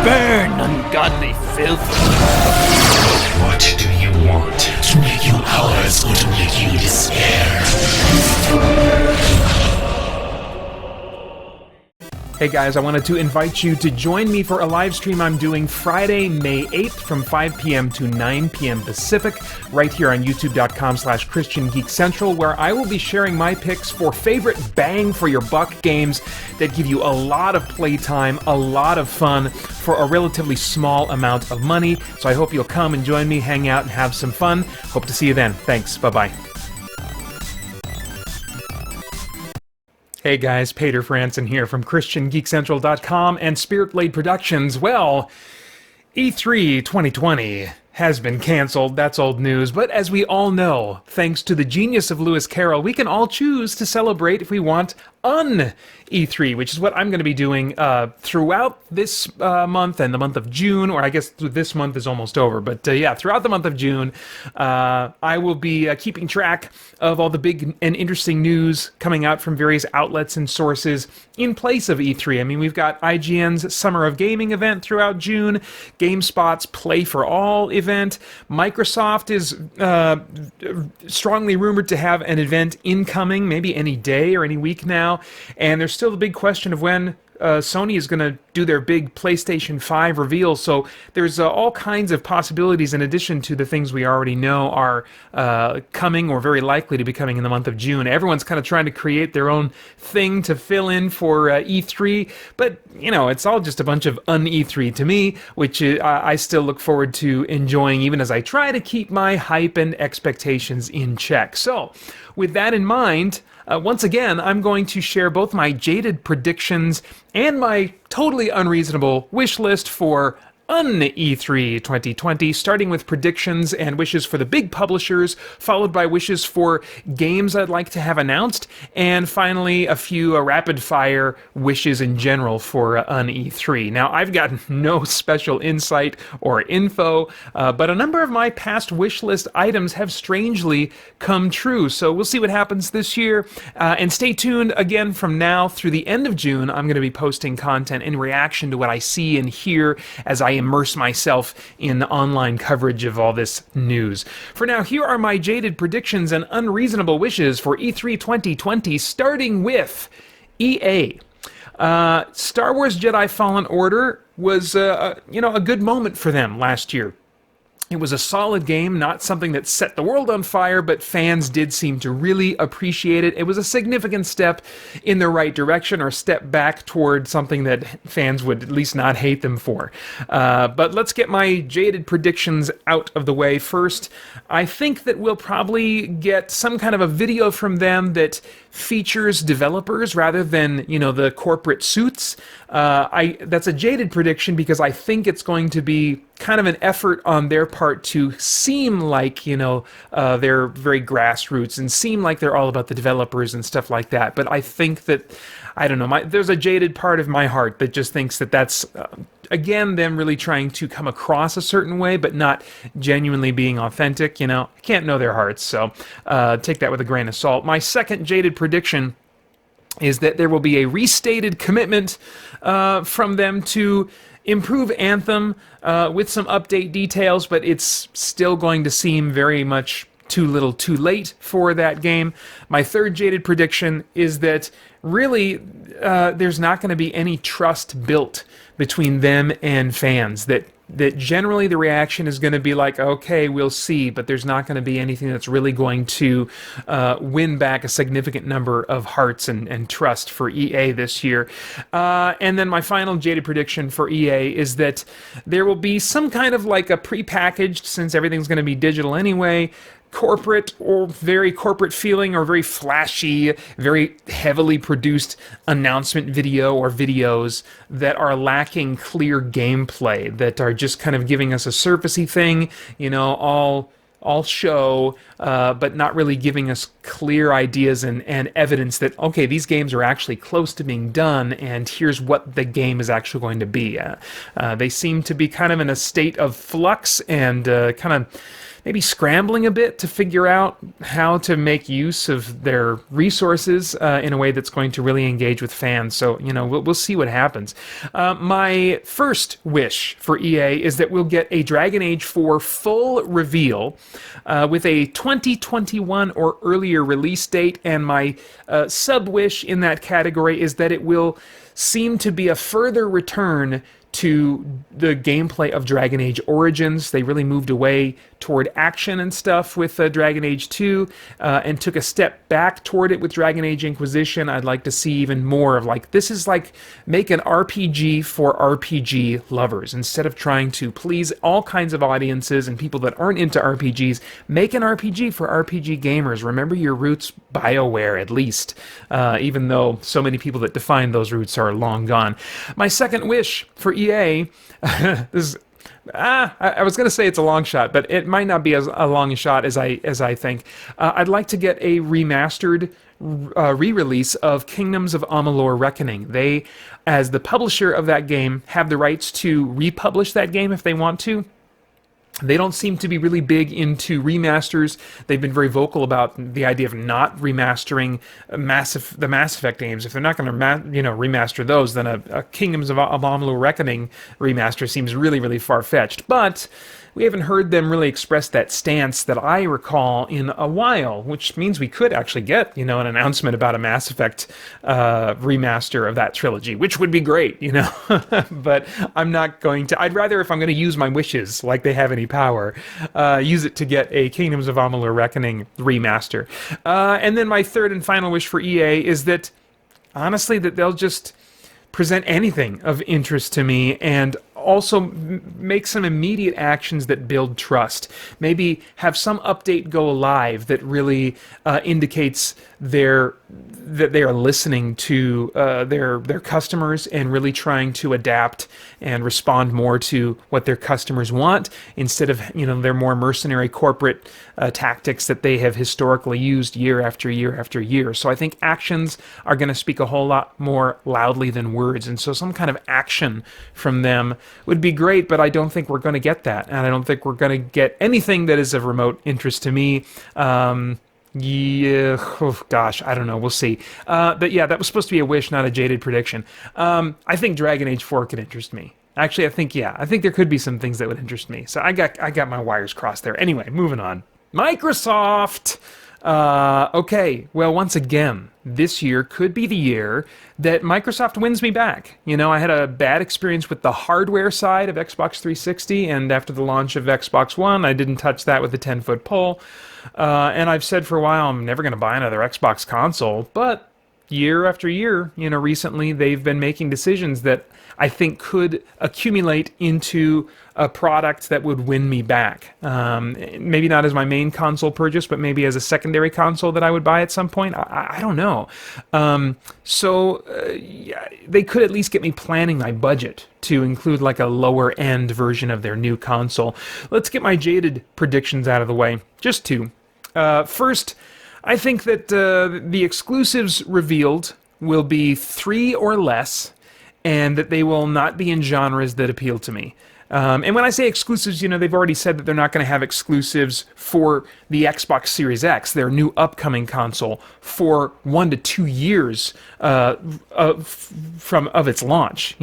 Burn, ungodly filth! What do you want? To make you ours or to make you despair? Hey guys, I wanted to invite you to join me for a live stream I'm doing Friday, May 8th from 5 p.m. to 9 p.m. Pacific, right here on youtube.com/christiangeekcentral, where I will be sharing my picks for favorite bang-for-your-buck games that give you a lot of playtime, a lot of fun, for a relatively small amount of money. So I hope you'll come and join me, hang out, and have some fun. Hope to see you then. Thanks. Bye-bye. Hey guys, Pater Franson here from christiangeekcentral.com and Spirit Blade Productions. Well, E3 2020 has been canceled, that's old news, but as we all know, thanks to the genius of Lewis Carroll, we can all choose to celebrate if we want Un-E3, which is what I'm going to be doing throughout this month and the month of June, or I guess this month is almost over, but yeah, throughout the month of June, I will be keeping track of all the big and interesting news coming out from various outlets and sources in place of E3. I mean, we've got IGN's Summer of Gaming event throughout June, GameSpot's Play for All event, Microsoft is strongly rumored to have an event incoming, maybe any day or any week now, and there's still the big question of when Sony is going to do their big PlayStation 5 reveal, so there's all kinds of possibilities in addition to the things we already know are coming or very likely to be coming in the month of June. Everyone's kind of trying to create their own thing to fill in for E3, but, you know, it's all just a bunch of Un-E3 to me, which I still look forward to enjoying even as I try to keep my hype and expectations in check. So, with that in mind, once again, I'm going to share both my jaded predictions and my totally unreasonable wish list for Un-E3 2020, starting with predictions and wishes for the big publishers, followed by wishes for games I'd like to have announced, and finally a few rapid-fire wishes in general for Un-E3. Now, I've got no special insight or info, but a number of my past wish list items have strangely come true, so we'll see what happens this year, and stay tuned again from now through the end of June. I'm going to be posting content in reaction to what I see and hear as I immerse myself in online coverage of all this news. For now, here are my jaded predictions and unreasonable wishes for E3 2020, starting with EA. Star Wars Jedi Fallen Order was, a good moment for them last year. It was a solid game, not something that set the world on fire, but fans did seem to really appreciate it. It was a significant step in the right direction, or a step back toward something that fans would at least not hate them for. But let's get my jaded predictions out of the way first. I think that we'll probably get some kind of a video from them that features developers rather than, the corporate suits. That's a jaded prediction because I think it's going to be kind of an effort on their part to seem like, they're very grassroots and seem like they're all about the developers and stuff like that. But I think that, I don't know, there's a jaded part of my heart that just thinks that that's, again, them really trying to come across a certain way, but not genuinely being authentic. I can't know their hearts, so take that with a grain of salt. My second jaded prediction is that there will be a restated commitment from them to improve Anthem with some update details, but it's still going to seem very much too little too late for that game. My third jaded prediction is that really there's not going to be any trust built between them and fans, that generally the reaction is going to be like, okay, we'll see, but there's not going to be anything that's really going to win back a significant number of hearts and trust for EA this year. And then my final jaded prediction for EA is that there will be some kind of like a prepackaged, since everything's going to be digital anyway, corporate or very corporate feeling or very flashy, very heavily produced announcement video or videos that are lacking clear gameplay, that are just kind of giving us a surfacey thing, all show, but not really giving us clear ideas and evidence that, okay, these games are actually close to being done, and here's what the game is actually going to be. They seem to be kind of in a state of flux and kind of maybe scrambling a bit to figure out how to make use of their resources in a way that's going to really engage with fans. So, we'll see what happens. My first wish for EA is that we'll get a Dragon Age 4 full reveal with a 2021 or earlier release date, and my sub-wish in that category is that it will seem to be a further return to the gameplay of Dragon Age Origins. They really moved away toward action and stuff with Dragon Age 2 and took a step back toward it with Dragon Age Inquisition. I'd like to see even more of this is like make an RPG for RPG lovers. Instead of trying to please all kinds of audiences and people that aren't into RPGs, make an RPG for RPG gamers. Remember your roots, BioWare at least, even though so many people that define those roots are long gone. My second wish for EA, I was going to say it's a long shot, but it might not be as a long shot as I think. I'd like to get a remastered re-release of Kingdoms of Amalur: Reckoning. They, as the publisher of that game, have the rights to republish that game if they want to. They don't seem to be really big into remasters. They've been very vocal about the idea of not remastering the Mass Effect games. If they're not going to remaster those, then a Kingdoms of Amalur: Reckoning remaster seems really, really far-fetched. But we haven't heard them really express that stance that I recall in a while, which means we could actually get, an announcement about a Mass Effect remaster of that trilogy, which would be great, But I'm not going to. I'd rather, if I'm going to use my wishes like they have any power, use it to get a Kingdoms of Amalur: Reckoning remaster. And then my third and final wish for EA is that, honestly, that they'll just present anything of interest to me and also make some immediate actions that build trust. Maybe have some update go live that really indicates that they are listening to their customers and really trying to adapt and respond more to what their customers want instead of their more mercenary corporate tactics that they have historically used year after year after year. So I think actions are going to speak a whole lot more loudly than words, and so some kind of action from them would be great, but I don't think we're going to get that, and I don't think we're going to get anything that is of remote interest to me. Yeah, oh gosh, I don't know. We'll see. But yeah, that was supposed to be a wish, not a jaded prediction. I think Dragon Age 4 could interest me. Actually, I think there could be some things that would interest me. So I got my wires crossed there. Anyway, moving on. Microsoft. Okay, well, once again, this year could be the year that Microsoft wins me back. I had a bad experience with the hardware side of Xbox 360, and after the launch of Xbox One, I didn't touch that with a 10-foot pole. And I've said for a while I'm never going to buy another Xbox console, but year after year, recently they've been making decisions that I think could accumulate into a product that would win me back. Maybe not as my main console purchase, but maybe as a secondary console that I would buy at some point. I don't know. Yeah, they could at least get me planning my budget to include like a lower end version of their new console. Let's get my jaded predictions out of the way. Just two. First, I think that the exclusives revealed will be 3 or less, and that they will not be in genres that appeal to me. And when I say exclusives, they've already said that they're not going to have exclusives for the Xbox Series X, their new upcoming console, for 1 to 2 years of its launch.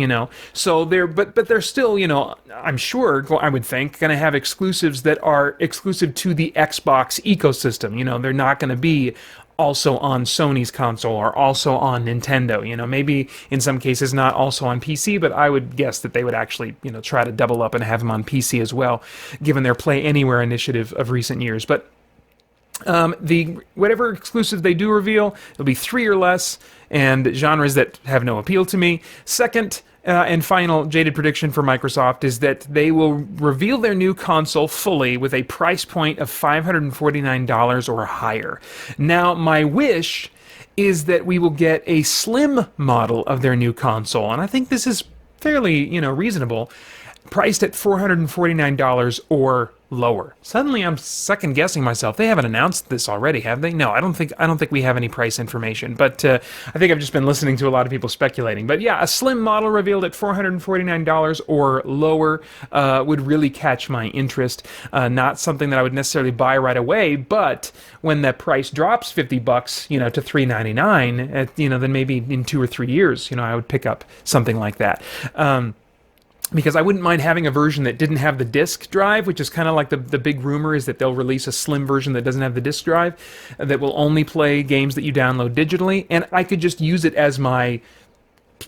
So but they're still, I'm sure, I would think, going to have exclusives that are exclusive to the Xbox ecosystem. They're not going to be also on Sony's console or also on Nintendo. Maybe in some cases not also on PC, but I would guess that they would actually, try to double up and have them on PC as well, given their Play Anywhere initiative of recent years. But whatever exclusive they do reveal, it'll be 3 or less, and genres that have no appeal to me. Second, and final jaded prediction for Microsoft is that they will reveal their new console fully with a price point of $549 or higher. Now, my wish is that we will get a slim model of their new console, and I think this is fairly, reasonable. priced at $449 or lower. Suddenly I'm second guessing myself. They haven't announced this already, have they? No, I don't think we have any price information, but I think I've just been listening to a lot of people speculating. But yeah, a slim model revealed at $449 or lower would really catch my interest. Not something that I would necessarily buy right away, but when that price drops $50, to $399, then maybe in 2 or 3 years, I would pick up something like that. Because I wouldn't mind having a version that didn't have the disk drive, which is kind of like the big rumor is that they'll release a slim version that doesn't have the disk drive, that will only play games that you download digitally, and I could just use it as my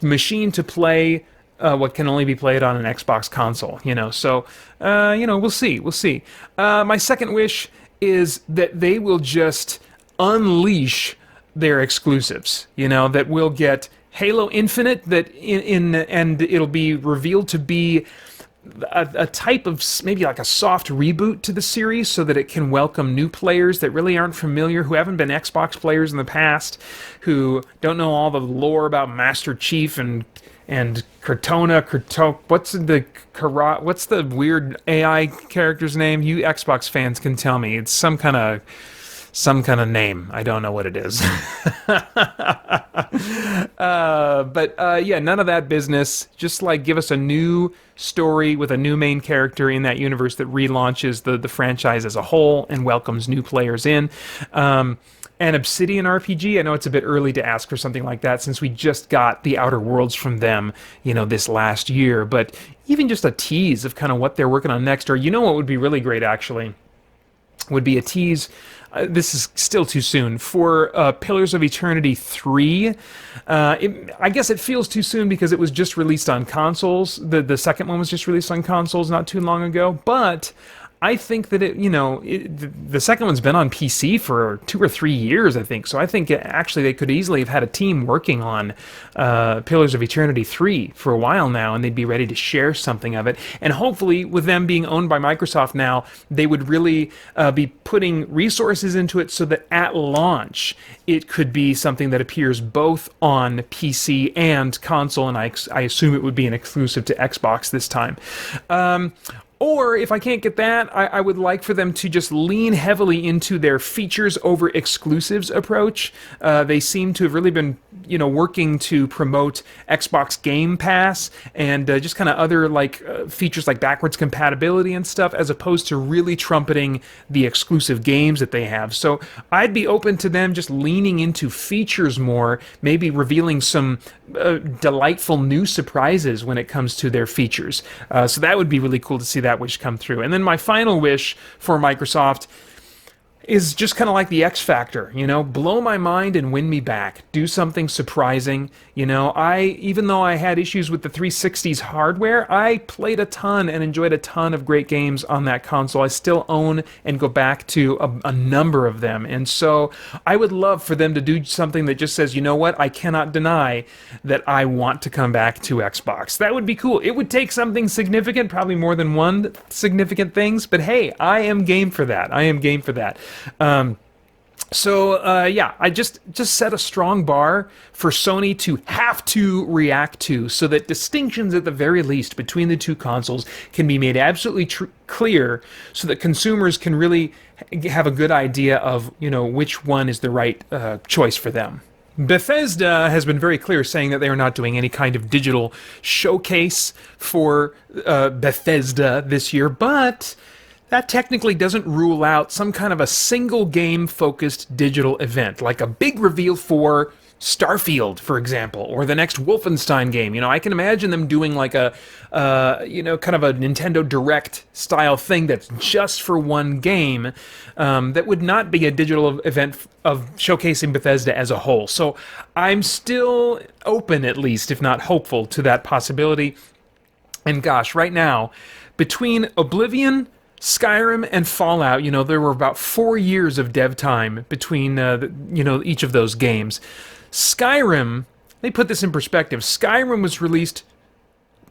machine to play what can only be played on an Xbox console, So, we'll see. My second wish is that they will just unleash their exclusives, that we'll get Halo Infinite, and it'll be revealed to be a type of maybe like a soft reboot to the series, so that it can welcome new players that really aren't familiar, who haven't been Xbox players in the past, who don't know all the lore about Master Chief and Cortana. What's the weird AI character's name? You Xbox fans can tell me. It's some kind of name. I don't know what it is. Yeah, none of that business. Just give us a new story with a new main character in that universe that relaunches the franchise as a whole and welcomes new players in. An Obsidian RPG, I know it's a bit early to ask for something like that since we just got the Outer Worlds from them, this last year. But even just a tease of kind of what they're working on next, or what would be really great actually, would be a tease. This is still too soon for Pillars of Eternity 3. I guess it feels too soon because it was just released on consoles. The second one was just released on consoles not too long ago, but I think that the second one's been on PC for 2 or 3 years, I think. So I think actually they could easily have had a team working on Pillars of Eternity 3 for a while now, and they'd be ready to share something of it. And hopefully, with them being owned by Microsoft now, they would really be putting resources into it so that at launch it could be something that appears both on PC and console, and I assume it would be an exclusive to Xbox this time. Or if I can't get that, I would like for them to just lean heavily into their features over exclusives approach. They seem to have really been, working to promote Xbox Game Pass and just kind of other features like backwards compatibility and stuff, as opposed to really trumpeting the exclusive games that they have. So I'd be open to them just leaning into features more, maybe revealing some delightful new surprises when it comes to their features. So that would be really cool to see that wish come through. And then my final wish for Microsoft is just kind of like the X Factor, blow my mind and win me back. Do something surprising. Even though I had issues with the 360's hardware, I played a ton and enjoyed a ton of great games on that console. I still own and go back to a number of them. And so I would love for them to do something that just says, what, I cannot deny that I want to come back to Xbox. That would be cool. It would take something significant, probably more than one significant things, but hey, I am game for that. I just set a strong bar for Sony to have to react to, so that distinctions at the very least between the two consoles can be made absolutely clear, so that consumers can really have a good idea of, which one is the right choice for them. Bethesda has been very clear, saying that they are not doing any kind of digital showcase for Bethesda this year, but that technically doesn't rule out some kind of a single game-focused digital event, like a big reveal for Starfield, for example, or the next Wolfenstein game. I can imagine them doing like a, kind of a Nintendo Direct style thing that's just for one game, that would not be a digital event of showcasing Bethesda as a whole. So I'm still open, at least, if not hopeful, to that possibility. And gosh, right now, between Oblivion, Skyrim, and Fallout, there were about 4 years of dev time between, each of those games. Skyrim, they put this in perspective. Skyrim was released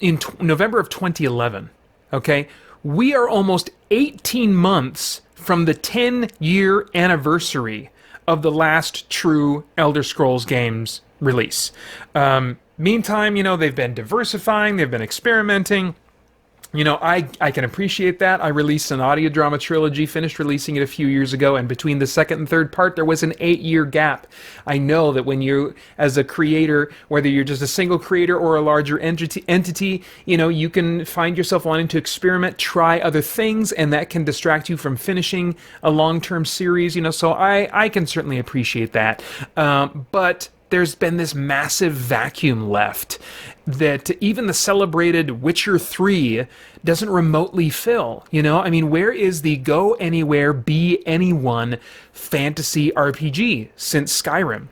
in November of 2011, okay? We are almost 18 months from the 10-year anniversary of the last true Elder Scrolls games release. Meantime, they've been diversifying, they've been experimenting. I can appreciate that. I released an audio drama trilogy, finished releasing it a few years ago, and between the second and third part, there was an 8-year gap. I know that when you, as a creator, whether you're just a single creator or a larger entity, you can find yourself wanting to experiment, try other things, and that can distract you from finishing a long-term series, so I can certainly appreciate that. But there's been this massive vacuum left that even the celebrated Witcher 3 doesn't remotely fill, where is the go anywhere, be anyone fantasy RPG since Skyrim,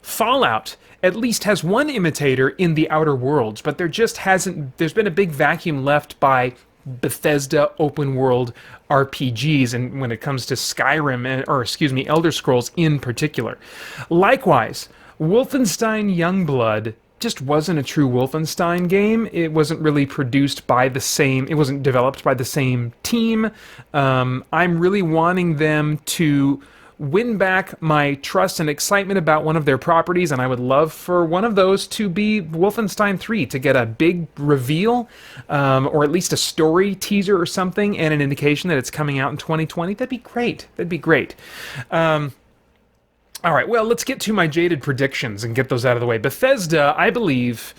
Fallout at least has one imitator in the Outer Worlds, but there's been a big vacuum left by Bethesda open world RPGs, and when it comes to Skyrim, Elder Scrolls in particular. Likewise, Wolfenstein Youngblood just wasn't a true Wolfenstein game. It wasn't really it wasn't developed by the same team. I'm really wanting them to win back my trust and excitement about one of their properties, and I would love for one of those to be Wolfenstein 3, to get a big reveal, or at least a story teaser or something, and an indication that it's coming out in 2020. That'd be great. All right, well, let's get to my jaded predictions and get those out of the way. Bethesda, I believe,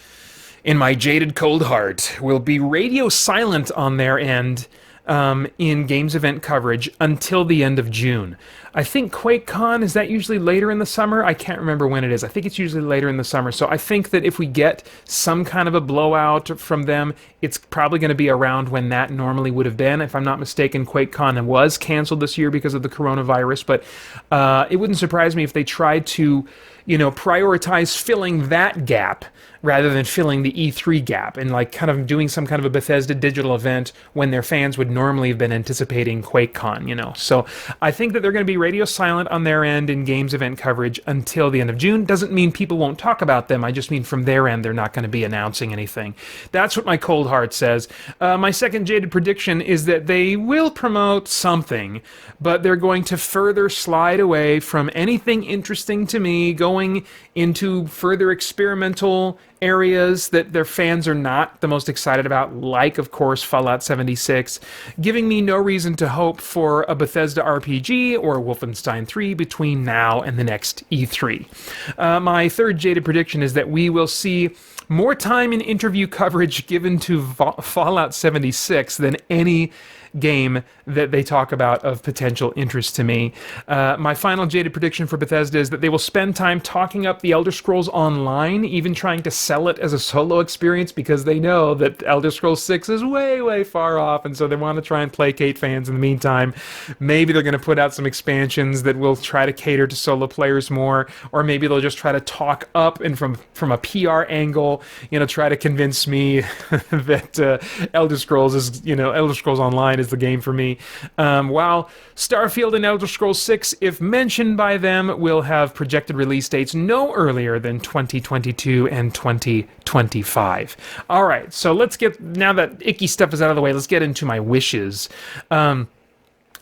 in my jaded cold heart, will be radio silent on their end in games event coverage until the end of June. I think QuakeCon, is that usually later in the summer? I can't remember when it is. I think it's usually later in the summer. So I think that if we get some kind of a blowout from them, it's probably going to be around when that normally would have been. If I'm not mistaken, QuakeCon was canceled this year because of the coronavirus, but it wouldn't surprise me if they tried to, prioritize filling that gap rather than filling the E3 gap, and kind of doing some kind of a Bethesda digital event when their fans would normally have been anticipating QuakeCon, So I think that they're going to be radio silent on their end in games event coverage until the end of June. Doesn't mean people won't talk about them. I just mean from their end, they're not going to be announcing anything. That's what my cold heart says. My second jaded prediction is that they will promote something, but they're going to further slide away from anything interesting to me, going into further experimental areas that their fans are not the most excited about, like, of course, Fallout 76, giving me no reason to hope for a Bethesda RPG or Wolfenstein 3 between now and the next E3. My third jaded prediction is that we will see more time in interview coverage given to Fallout 76 than any game that they talk about of potential interest to me. My final jaded prediction for Bethesda is that they will spend time talking up the Elder Scrolls Online, even trying to sell it as a solo experience, because they know that Elder Scrolls 6 is way, way far off, and so they want to try and placate fans in the meantime. Maybe they're going to put out some expansions that will try to cater to solo players more, or maybe they'll just try to talk up and from a PR angle, try to convince me that Elder Scrolls Online is the game for me. While Starfield and Elder Scrolls 6, if mentioned by them, will have projected release dates no earlier than 2022 and 2025. All right, so now that icky stuff is out of the way, let's get into my wishes.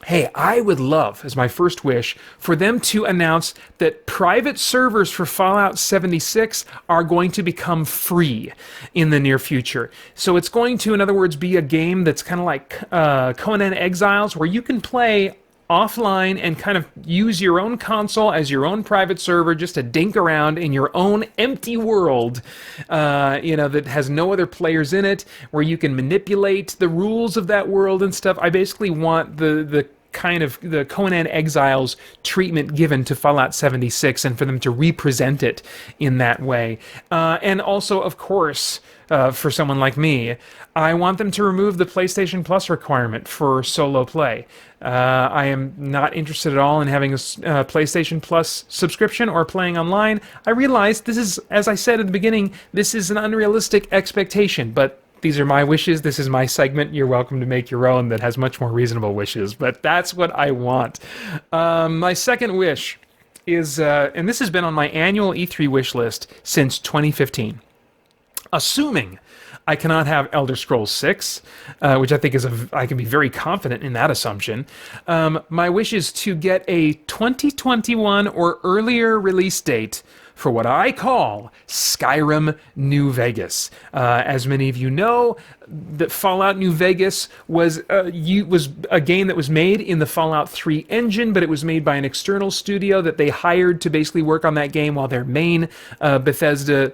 Hey, I would love, as my first wish, for them to announce that private servers for Fallout 76 are going to become free in the near future. So it's going to, in other words, be a game that's kind of like Conan Exiles, where you can play offline and kind of use your own console as your own private server just to dink around in your own empty world, that has no other players in it, where you can manipulate the rules of that world and stuff. I basically want the kind of the Conan Exiles treatment given to Fallout 76, and for them to represent it in that way. And also, of course, for someone like me, I want them to remove the PlayStation Plus requirement for solo play. I am not interested at all in having a PlayStation Plus subscription or playing online. I realize this is, as I said at the beginning, this is an unrealistic expectation, but these are my wishes. This is my segment. You're welcome to make your own that has much more reasonable wishes, but that's what I want. My second wish is, and this has been on my annual E3 wish list since 2015, assuming I cannot have Elder Scrolls 6, which I think I can be very confident in that assumption. My wish is to get a 2021 or earlier release date for what I call Skyrim New Vegas. As many of you know, that Fallout New Vegas was a game that was made in the Fallout 3 engine, but it was made by an external studio that they hired to basically work on that game while their main Bethesda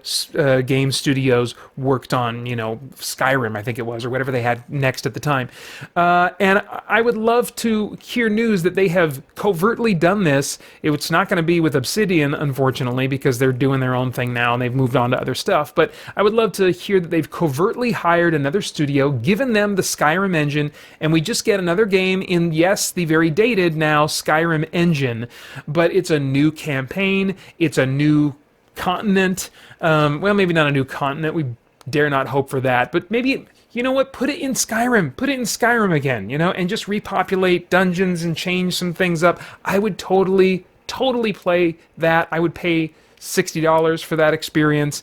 game studios worked on, Skyrim, I think it was, or whatever they had next at the time. And I would love to hear news that they have covertly done this. It's not going to be with Obsidian, unfortunately, because they're doing their own thing now and they've moved on to other stuff. But I would love to hear that they've covertly hired another studio, given them the Skyrim engine, and we just get another game in, yes, the very dated now Skyrim engine, but it's a new campaign, it's a new continent. Well, maybe not a new continent, we dare not hope for that, but maybe, you know what, put it in Skyrim again, and just repopulate dungeons and change some things up. I would totally play that. I would pay $60 for that experience.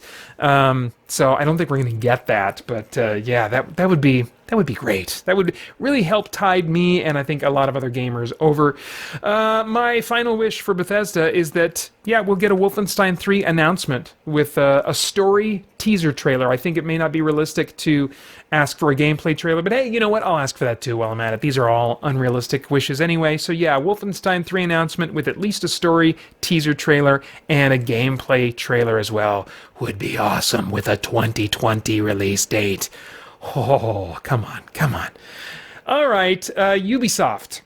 So I don't think we're going to get that, but yeah, that would be great. That would really help tide me and I think a lot of other gamers over. My final wish for Bethesda is that, yeah, we'll get a Wolfenstein 3 announcement with a story teaser trailer. I think it may not be realistic to ask for a gameplay trailer, but hey, you know what? I'll ask for that too while I'm at it. These are all unrealistic wishes anyway. So yeah, Wolfenstein 3 announcement with at least a story teaser trailer and a gameplay trailer as well would be awesome with a 2020 release date. Oh, come on. All right, Ubisoft.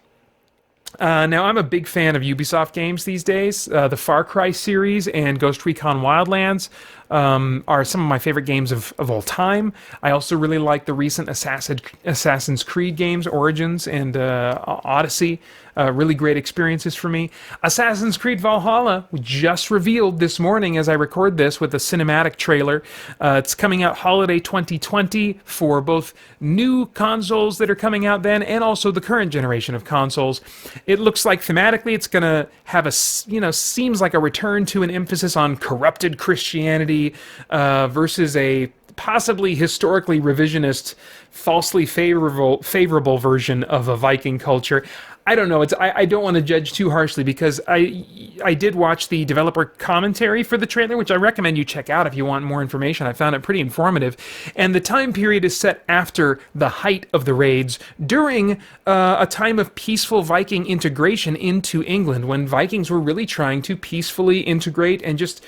Now, I'm a big fan of Ubisoft games these days. The Far Cry series and Ghost Recon Wildlands are some of my favorite games of all time. I also really like the recent Assassin's Creed games, Origins and Odyssey. Really great experiences for me. Assassin's Creed Valhalla just revealed this morning as I record this with a cinematic trailer. It's coming out holiday 2020 for both new consoles that are coming out then and also the current generation of consoles. It looks like thematically it's going to have seems like a return to an emphasis on corrupted Christianity versus a possibly historically revisionist, falsely favorable version of a Viking culture. I don't know. I don't want to judge too harshly because I did watch the developer commentary for the trailer, which I recommend you check out if you want more information. I found it pretty informative. And the time period is set after the height of the raids during a time of peaceful Viking integration into England, when Vikings were really trying to peacefully integrate and just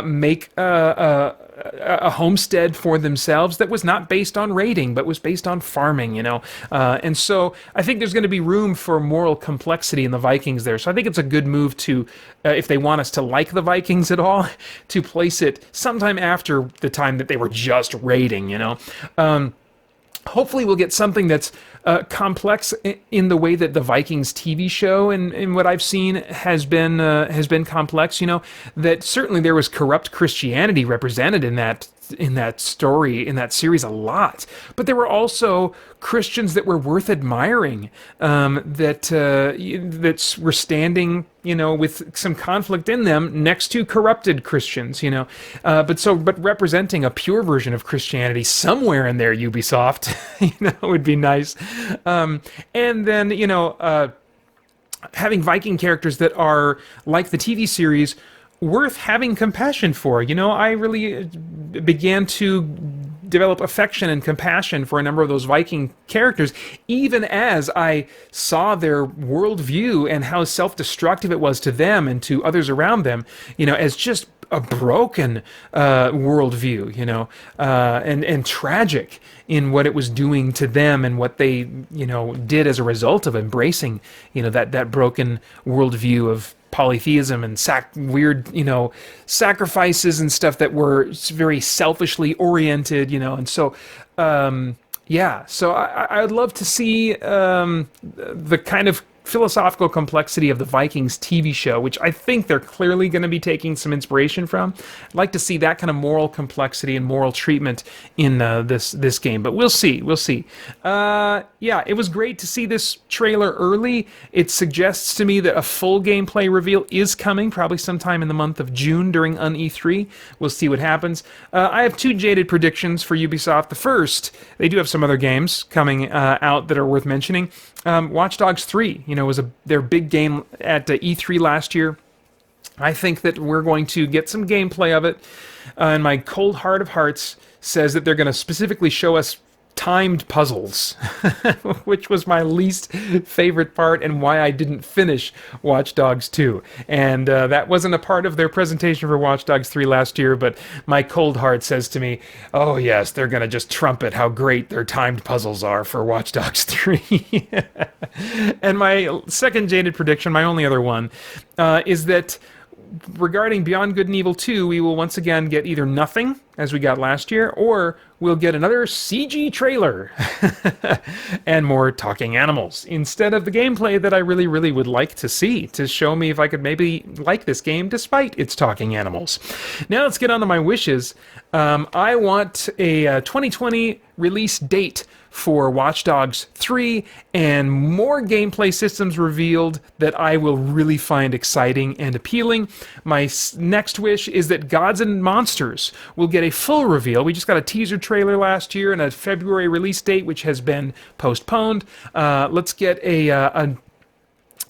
make a homestead for themselves that was not based on raiding, but was based on farming, and so I think there's going to be room for moral complexity in the Vikings there. So I think it's a good move to, if they want us to like the Vikings at all, to place it sometime after the time that they were just raiding, Hopefully we'll get something that's complex in the way that the Vikings TV show and what I've seen has been complex. That certainly there was corrupt Christianity represented in that story, in that series a lot, but there were also Christians that were worth admiring, that were standing, with some conflict in them next to corrupted Christians, but representing a pure version of Christianity somewhere in there, Ubisoft, would be nice. And then, having Viking characters that are like the TV series worth having compassion for. I really began to develop affection and compassion for a number of those Viking characters, even as I saw their worldview and how self-destructive it was to them and to others around them, as just a broken worldview, and tragic in what it was doing to them and what they, did as a result of embracing, that broken worldview of polytheism and weird, sacrifices and stuff that were very selfishly oriented, and so, yeah. So I would love to see the kind of philosophical complexity of the Vikings TV show, which I think they're clearly going to be taking some inspiration from. I'd like to see that kind of moral complexity and moral treatment in this game, but we'll see. Yeah, it was great to see this trailer early. It suggests to me that a full gameplay reveal is coming, probably sometime in the month of June during Un-E3. We'll see what happens. I have two jaded predictions for Ubisoft. The first, they do have some other games coming out that are worth mentioning. Watch Dogs 3, was their big game at E3 last year. I think that we're going to get some gameplay of it, and my cold heart of hearts says that they're going to specifically show us timed puzzles, which was my least favorite part and why I didn't finish Watch Dogs 2. And that wasn't a part of their presentation for Watch Dogs 3 last year, but my cold heart says to me, oh yes, they're going to just trumpet how great their timed puzzles are for Watch Dogs 3. And my second jaded prediction, my only other one, is that regarding Beyond Good and Evil 2, we will once again get either nothing, as we got last year, or we'll get another CG trailer and more talking animals instead of the gameplay that I really, really would like to see to show me if I could maybe like this game despite its talking animals. Now let's get on to my wishes. I want a 2020 release date for Watch Dogs 3 and more gameplay systems revealed that I will really find exciting and appealing. My next wish is that Gods and Monsters will get a full reveal. We just got a teaser trailer last year and a February release date which has been postponed. Let's get a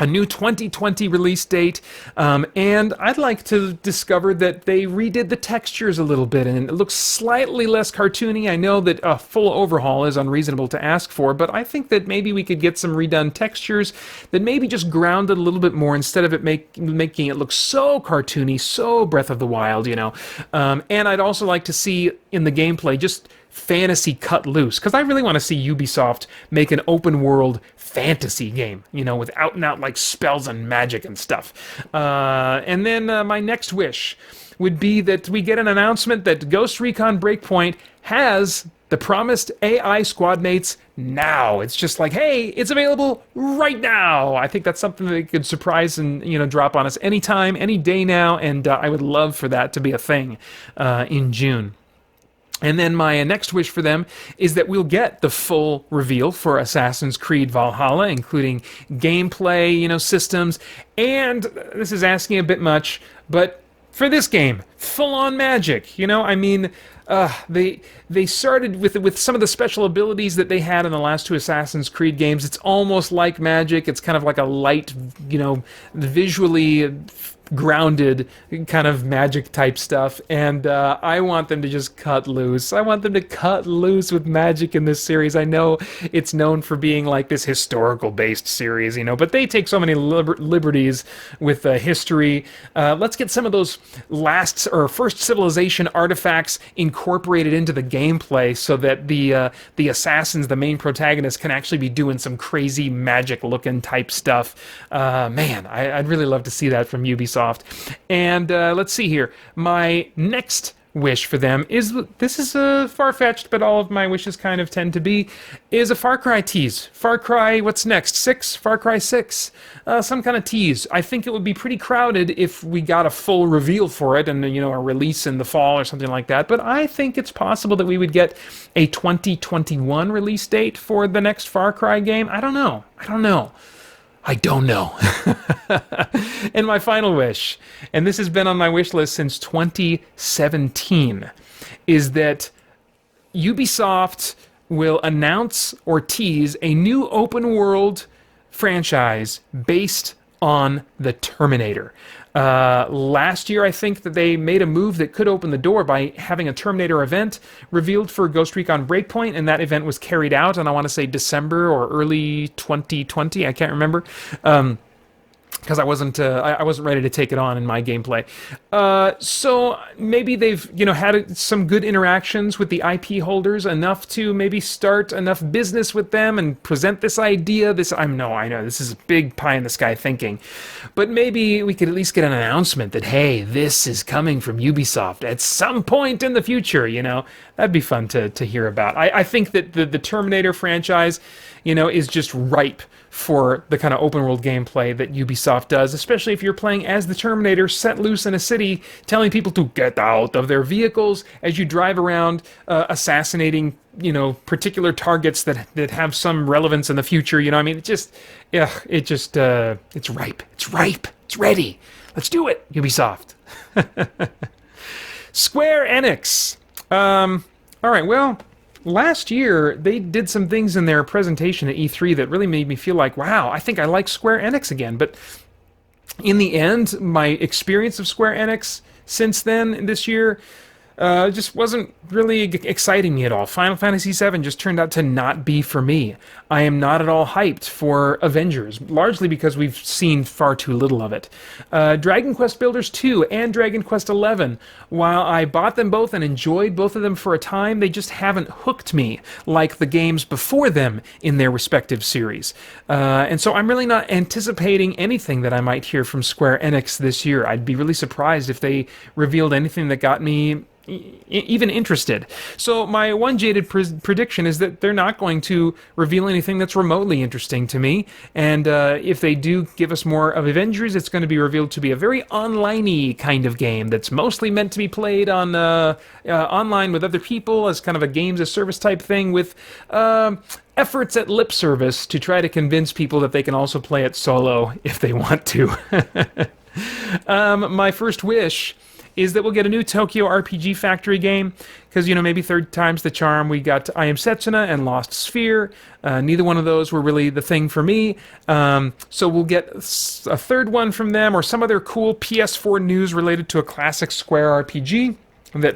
new 2020 release date, and I'd like to discover that they redid the textures a little bit, and it looks slightly less cartoony. I know that a full overhaul is unreasonable to ask for, but I think that maybe we could get some redone textures that maybe just ground it a little bit more instead of it making it look so cartoony, so Breath of the Wild, you know. And I'd also like to see in the gameplay just fantasy cut loose, because I really want to see Ubisoft make an open world fantasy game, you know, with out and out like spells and magic and stuff. And then my next wish would be that we get an announcement that Ghost Recon Breakpoint has the promised AI squad mates now. It's just like, hey, it's available right now. I think that's something that could surprise and, you know, drop on us anytime, any day now, and I would love for that to be a thing in June. And then my next wish for them is that we'll get the full reveal for Assassin's Creed Valhalla, including gameplay, you know, systems, and this is asking a bit much, but for this game, full-on magic. You know, I mean, they started with some of the special abilities that they had in the last two Assassin's Creed games. It's almost like magic. It's kind of like a light, you know, visually grounded kind of magic type stuff, and I want them to just cut loose. I want them to cut loose with magic in this series. I know it's known for being like this historical based series, you know, but they take so many liberties with history. Let's get some of those last or first civilization artifacts incorporated into the gameplay so that the assassins, the main protagonists, can actually be doing some crazy magic looking type stuff. Man, I'd really love to see that from Ubisoft. And let's see here. My next wish for them is, this is far-fetched, but all of my wishes kind of tend to be, is a Far Cry tease. Far Cry, what's next? 6? Far Cry 6. Some kind of tease. I think it would be pretty crowded if we got a full reveal for it and, you know, a release in the fall or something like that, but I think it's possible that we would get a 2021 release date for the next Far Cry game. I don't know. And my final wish, and this has been on my wish list since 2017, is that Ubisoft will announce or tease a new open world franchise based on the Terminator. Last year, I think that they made a move that could open the door by having a Terminator event revealed for Ghost Recon Breakpoint, and that event was carried out, and I want to say December or early 2020, I can't remember. Because I wasn't ready to take it on in my gameplay. So maybe they've, you know, had some good interactions with the IP holders enough to maybe start enough business with them and present this idea. I know this is big pie in the sky thinking, but maybe we could at least get an announcement that, hey, this is coming from Ubisoft at some point in the future. You know, that'd be fun to hear about. I think that the Terminator franchise, you know, is just ripe for the kind of open world gameplay that Ubisoft does, especially if you're playing as the Terminator set loose in a city, telling people to get out of their vehicles as you drive around, assassinating, you know, particular targets that have some relevance in the future. You know, I mean, it's ripe. It's ready. Let's do it, Ubisoft. Square Enix. All right, well, last year, they did some things in their presentation at E3 that really made me feel like, wow, I think I like Square Enix again. But in the end, my experience of Square Enix since then, this year, just wasn't really exciting me at all. Final Fantasy VII just turned out to not be for me. I am not at all hyped for Avengers, largely because we've seen far too little of it. Dragon Quest Builders 2 and Dragon Quest 11, while I bought them both and enjoyed both of them for a time, they just haven't hooked me like the games before them in their respective series. And so I'm really not anticipating anything that I might hear from Square Enix this year. I'd be really surprised if they revealed anything that got me even interested. So my one jaded prediction is that they're not going to reveal anything that's remotely interesting to me, and if they do give us more of Avengers, it's going to be revealed to be a very online-y kind of game that's mostly meant to be played on online with other people as kind of a games as service type thing, with efforts at lip service to try to convince people that they can also play it solo if they want to. My first wish is that we'll get a new Tokyo RPG Factory game, because, maybe third time's the charm. We got I Am Setsuna and Lost Sphere. Neither one of those were really the thing for me. So we'll get a third one from them, or some other cool PS4 news related to a classic Square RPG that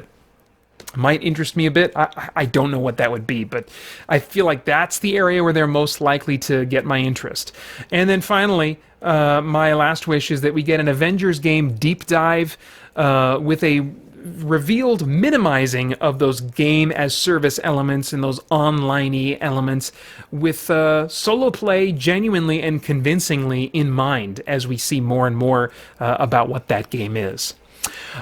might interest me a bit. I don't know what that would be, but I feel like that's the area where they're most likely to get my interest. And then finally, my last wish is that we get an Avengers game deep dive with a revealed minimizing of those game as service elements and those online-y elements, with solo play genuinely and convincingly in mind as we see more and more about what that game is.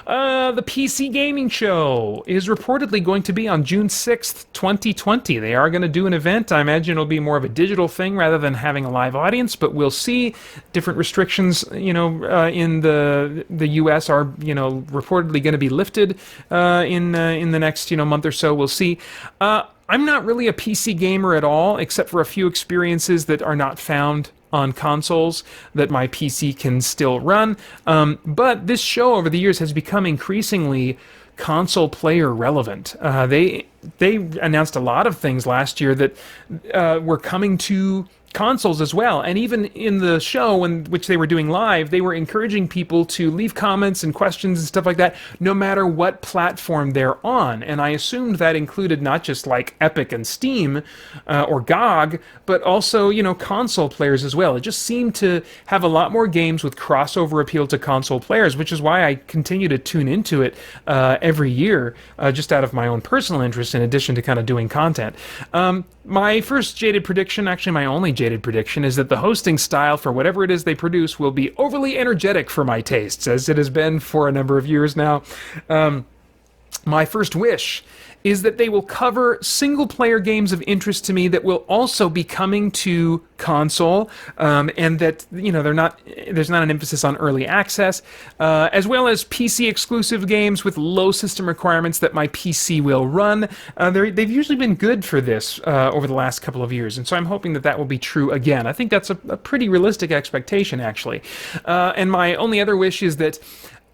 The PC Gaming Show is reportedly going to be on June 6th, 2020. They are going to do an event. I imagine it'll be more of a digital thing rather than having a live audience, but we'll see. Different restrictions, in the US are, reportedly going to be lifted in the next, month or so. We'll see. I'm not really a PC gamer at all, except for a few experiences that are not found on consoles that my PC can still run. But this show over the years has become increasingly console player relevant. They announced a lot of things last year that were coming to consoles as well, and even in the show which they were doing live, they were encouraging people to leave comments and questions and stuff like that no matter what platform they're on. And I assumed that included not just like Epic and Steam or GOG, but also console players as well. It just seemed to have a lot more games with crossover appeal to console players, which is why I continue to tune into it every year, just out of my own personal interest in addition to kind of doing content. My first jaded prediction, actually my only jaded prediction, is that the hosting style for whatever it is they produce will be overly energetic for my tastes, as it has been for a number of years now. My first wish is that they will cover single-player games of interest to me that will also be coming to console, and that there's not an emphasis on early access, as well as PC-exclusive games with low system requirements that my PC will run. They've usually been good for this over the last couple of years, and so I'm hoping that will be true again. I think that's a pretty realistic expectation, actually. And my only other wish is that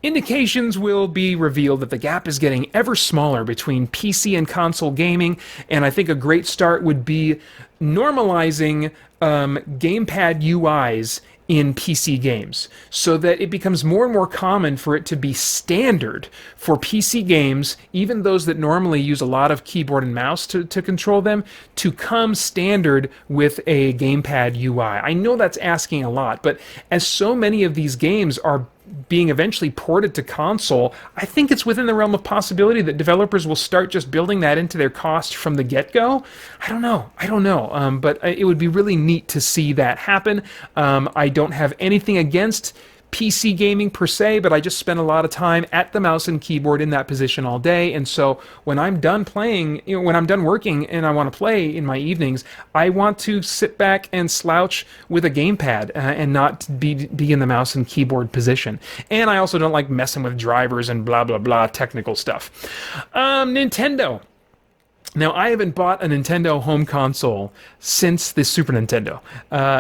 indications will be revealed that the gap is getting ever smaller between PC and console gaming, and I think a great start would be normalizing gamepad UIs in PC games, so that it becomes more and more common for it to be standard for PC games, even those that normally use a lot of keyboard and mouse to control them, to come standard with a gamepad UI. I know that's asking a lot, but as so many of these games are being eventually ported to console, I think it's within the realm of possibility that developers will start just building that into their cost from the get-go. I don't know. But it would be really neat to see that happen. I don't have anything against PC gaming per se, but I just spend a lot of time at the mouse and keyboard in that position all day, and so when I'm done playing, when I'm done working and I want to play in my evenings, I want to sit back and slouch with a gamepad and not be in the mouse and keyboard position. And I also don't like messing with drivers and blah blah blah technical stuff. Nintendo Now, I haven't bought a Nintendo home console since the Super Nintendo,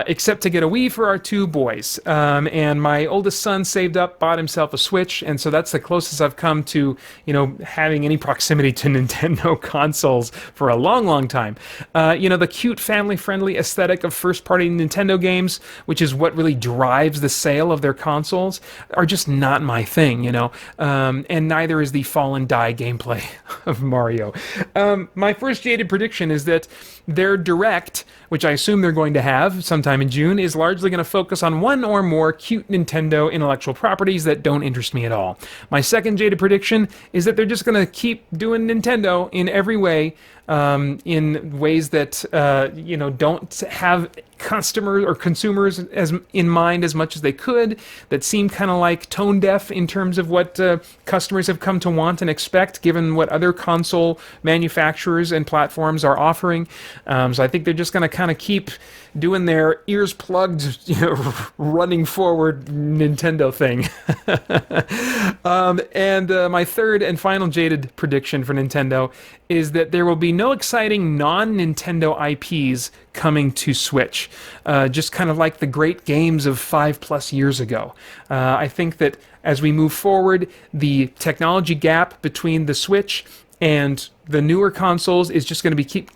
except to get a Wii for our two boys. And my oldest son saved up, bought himself a Switch, and so that's the closest I've come to, having any proximity to Nintendo consoles for a long, long time. The cute, family-friendly aesthetic of first-party Nintendo games, which is what really drives the sale of their consoles, are just not my thing, and neither is the fall and die gameplay of Mario. My first jaded prediction is that their Direct, which I assume they're going to have sometime in June, is largely going to focus on one or more cute Nintendo intellectual properties that don't interest me at all. My second jaded prediction is that they're just going to keep doing Nintendo in every way, in ways that don't have customers or consumers as in mind as much as they could, that seem kind of like tone deaf in terms of what customers have come to want and expect, given what other console manufacturers and platforms are offering. So I think they're just going to kind of keep doing their ears plugged, running forward Nintendo thing. And my third and final jaded prediction for Nintendo is that there will be no exciting non-Nintendo IPs coming to Switch, just kind of like the great games of 5+ years ago. I think that as we move forward, the technology gap between the Switch and the newer consoles is just going to keep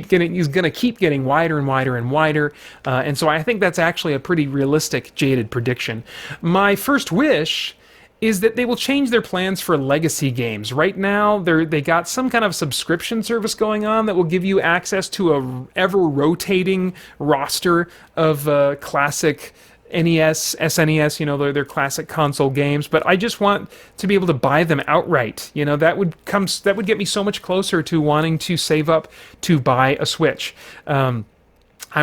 getting wider and wider and wider, and so I think that's actually a pretty realistic jaded prediction. My first wish is that they will change their plans for legacy games. Right now, they got some kind of subscription service going on that will give you access to a ever-rotating roster of classic NES, SNES, their classic console games, but I just want to be able to buy them outright. That would get me so much closer to wanting to save up to buy a Switch. I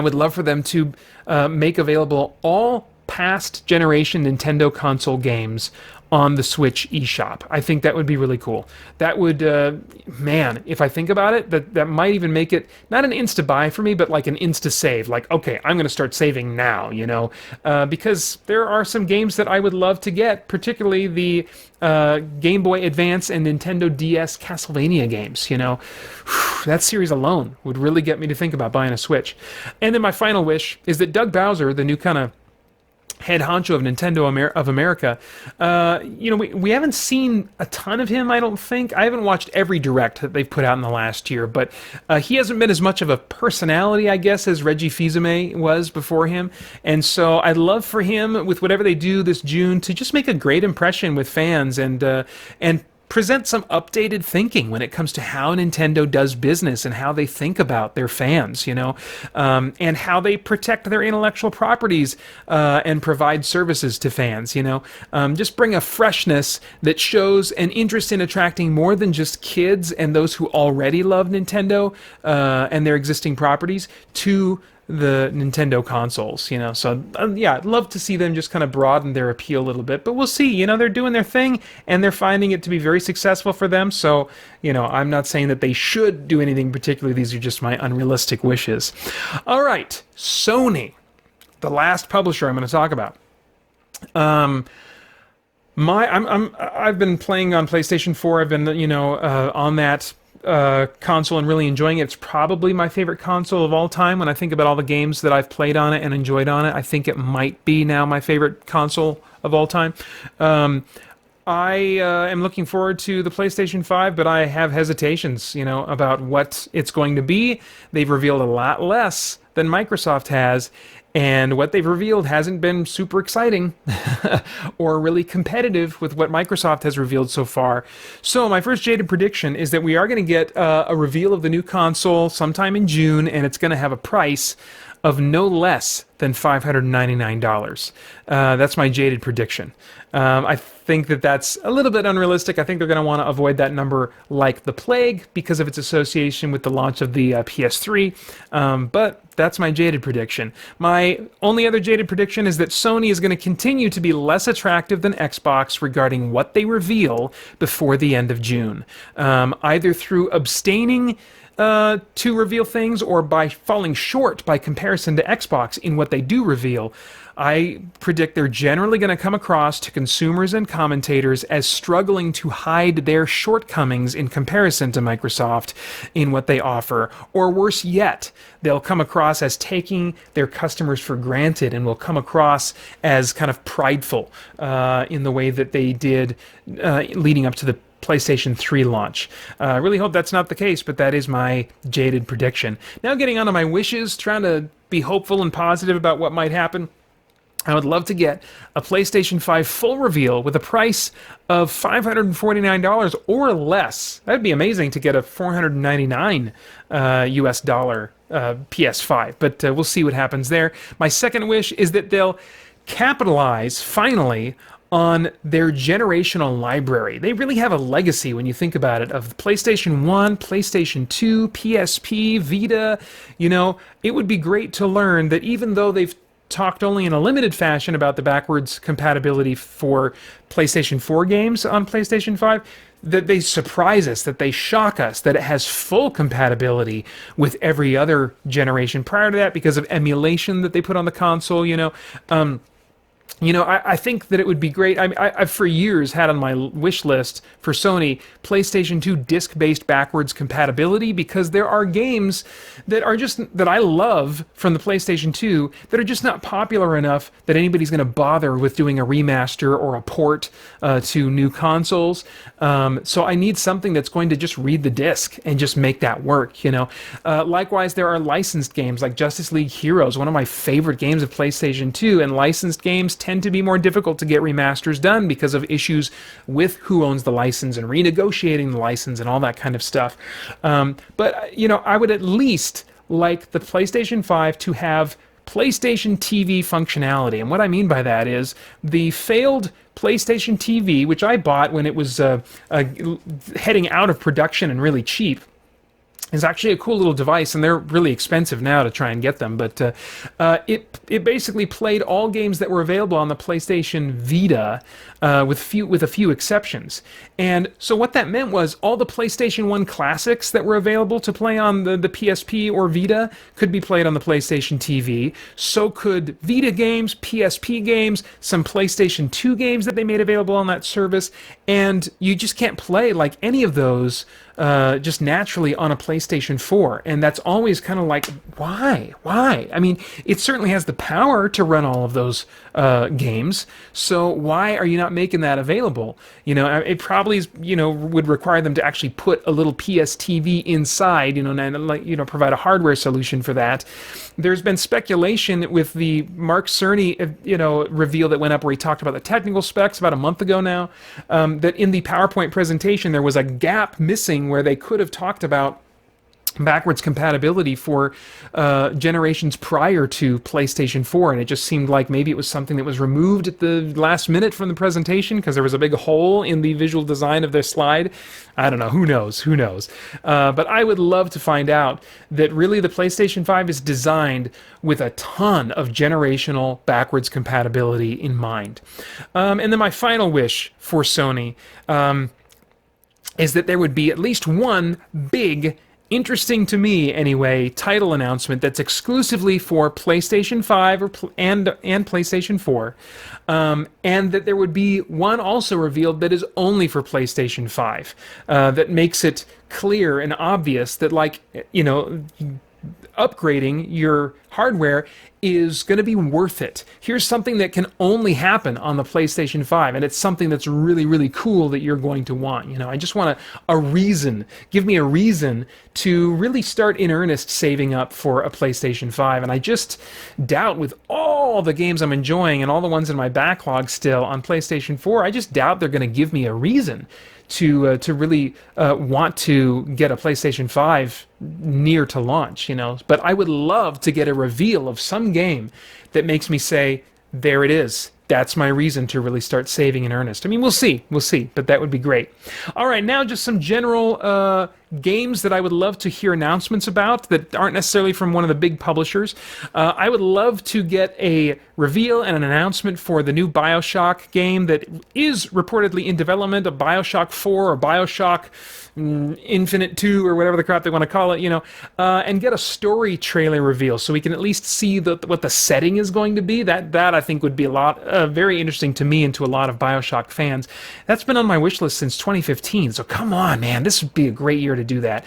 would love for them to make available all past generation Nintendo console games on the Switch eShop. I think that would be really cool. That would, if I think about it, that might even make it not an insta-buy for me, but like an insta-save. Like, okay, I'm going to start saving now, because there are some games that I would love to get, particularly the Game Boy Advance and Nintendo DS Castlevania games, That series alone would really get me to think about buying a Switch. And then my final wish is that Doug Bowser, the new kind of head honcho of Nintendo of America, we haven't seen a ton of him, I don't think. I haven't watched every Direct that they've put out in the last year, but he hasn't been as much of a personality, I guess, as Reggie Fils-Aimé was before him. And so I'd love for him, with whatever they do this June, to just make a great impression with fans and present some updated thinking when it comes to how Nintendo does business and how they think about their fans, and how they protect their intellectual properties and provide services to fans, Just bring a freshness that shows an interest in attracting more than just kids and those who already love Nintendo and their existing properties to the Nintendo consoles, So, I'd love to see them just kind of broaden their appeal a little bit. But we'll see, they're doing their thing, and they're finding it to be very successful for them. So, I'm not saying that they should do anything particularly. These are just my unrealistic wishes. All right, Sony, the last publisher I'm going to talk about. I've been playing on PlayStation 4. I've been, on that console and really enjoying it. It's probably my favorite console of all time. When I think about all the games that I've played on it and enjoyed on it, I think it might be now my favorite console of all time. I am looking forward to the PlayStation 5, but I have hesitations, about what it's going to be. They've revealed a lot less than Microsoft has, and what they've revealed hasn't been super exciting or really competitive with what Microsoft has revealed so far. So my first jaded prediction is that we are going to get a reveal of the new console sometime in June, and it's going to have a price of no less than $599. That's my jaded prediction. I think that that's a little bit unrealistic. I think they're going to want to avoid that number like the plague because of its association with the launch of the PS3. But that's my jaded prediction. My only other jaded prediction is that Sony is going to continue to be less attractive than Xbox regarding what they reveal before the end of June. Either through abstaining to reveal things, or by falling short by comparison to Xbox in what they do reveal, I predict they're generally going to come across to consumers and commentators as struggling to hide their shortcomings in comparison to Microsoft in what they offer. Or worse yet, they'll come across as taking their customers for granted, and will come across as kind of prideful in the way that they did leading up to the PlayStation 3 launch. I really hope that's not the case, but that is my jaded prediction. Now getting onto my wishes, trying to be hopeful and positive about what might happen. I would love to get a PlayStation 5 full reveal with a price of $549 or less. That'd be amazing to get a $499 US dollar PS5, but we'll see what happens there. My second wish is that they'll capitalize, finally, on their generational library. They really have a legacy, when you think about it, of PlayStation 1, PlayStation 2, PSP, Vita. You know, it would be great to learn that even though they've talked only in a limited fashion about the backwards compatibility for PlayStation 4 games on PlayStation 5, that they surprise us, that they shock us, that it has full compatibility with every other generation prior to that because of emulation that they put on the console, you know. I think that it would be great. I've for years had on my wish list for Sony PlayStation 2 disc-based backwards compatibility, because there are games that I love from the PlayStation 2 that are just not popular enough that anybody's going to bother with doing a remaster or a port to new consoles. So I need something that's going to just read the disc and just make that work, you know. Likewise, there are licensed games like Justice League Heroes, one of my favorite games of PlayStation 2, and licensed games tend to be more difficult to get remasters done because of issues with who owns the license and renegotiating the license and all that kind of stuff. But, you know, I would at least like the PlayStation 5 to have PlayStation TV functionality. And what I mean by that is the failed PlayStation TV, which I bought when it was heading out of production and really cheap, is actually a cool little device, and they're really expensive now to try and get them, but it basically played all games that were available on the PlayStation Vita with a few exceptions. And so what that meant was all the PlayStation 1 classics that were available to play on the PSP or Vita could be played on the PlayStation TV. So could Vita games, PSP games, some PlayStation 2 games that they made available on that service, and you just can't play like any of those just naturally on a PlayStation 4. And that's always kind of like, why? I mean, it certainly has the power to run all of those games, so why are you not making that available? You know, it probably is, you know, would require them to actually put a little PSTV inside, you know, and like, you know, provide a hardware solution for that. There's been speculation with the Mark Cerny, you know, reveal that went up where he talked about the technical specs about a month ago now, that in the PowerPoint presentation there was a gap missing where they could have talked about backwards compatibility for generations prior to PlayStation 4, and it just seemed like maybe it was something that was removed at the last minute from the presentation because there was a big hole in the visual design of their slide. I don't know, who knows, but I would love to find out that really the PlayStation 5 is designed with a ton of generational backwards compatibility in mind. And then my final wish for Sony is that there would be at least one big, interesting to me anyway, title announcement that's exclusively for PlayStation 5 and PlayStation 4, and that there would be one also revealed that is only for PlayStation 5, that makes it clear and obvious that, like, you know, upgrading your hardware is going to be worth it. Here's something that can only happen on the PlayStation 5, and it's something that's really, really cool that you're going to want. You know, I just want a reason. Give me a reason to really start in earnest saving up for a PlayStation 5, and I just doubt, with all the games I'm enjoying and all the ones in my backlog still on PlayStation 4, I just doubt they're going to give me a reason to really want to get a PlayStation 5 near to launch, you know. But I would love to get a reveal of some game that makes me say, there it is. That's my reason to really start saving in earnest. I mean, we'll see, but that would be great. All right, now just some general games that I would love to hear announcements about that aren't necessarily from one of the big publishers. I would love to get a reveal and an announcement for the new Bioshock game that is reportedly in development, a Bioshock 4 or Bioshock Infinite 2 or whatever the crap they want to call it, and get a story trailer reveal so we can at least see what the setting is going to be. That I think would be very interesting to me and to a lot of Bioshock fans. That's been on my wish list since 2015, so come on, man, this would be a great year to do that.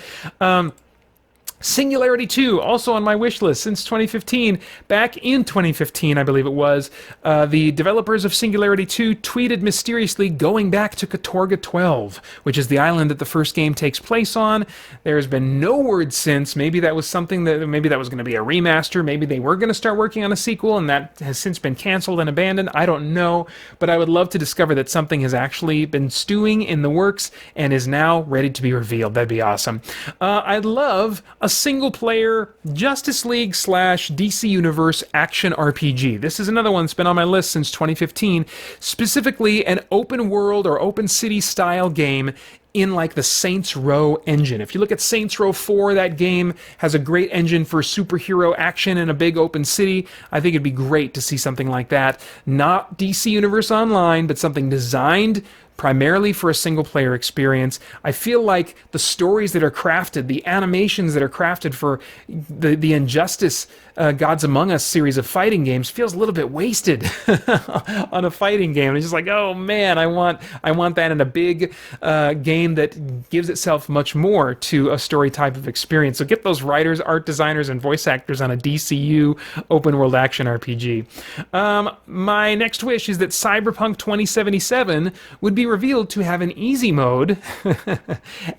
Singularity 2, also on my wish list since 2015. Back in 2015, I believe it was, the developers of Singularity 2 tweeted mysteriously going back to Katorga 12, which is the island that the first game takes place on. There's been no word since. Maybe that was something maybe that was going to be a remaster. Maybe they were going to start working on a sequel, and that has since been canceled and abandoned. I don't know, but I would love to discover that something has actually been stewing in the works and is now ready to be revealed. That'd be awesome. I'd love a single-player Justice League / DC Universe action RPG. This is another one that's been on my list since 2015, specifically an open world or open city style game in like the Saints Row engine. If you look at Saints Row 4, that game has a great engine for superhero action in a big open city. I think it'd be great to see something like that. Not DC Universe Online, but something designed primarily for a single-player experience. I feel like the stories that are crafted, the animations that are crafted for the Injustice Gods Among Us series of fighting games feels a little bit wasted on a fighting game. It's just like, oh man, I want that in a big game that gives itself much more to a story type of experience. So get those writers, art designers, and voice actors on a DCU open-world action RPG. My next wish is that Cyberpunk 2077 would be revealed to have an easy mode.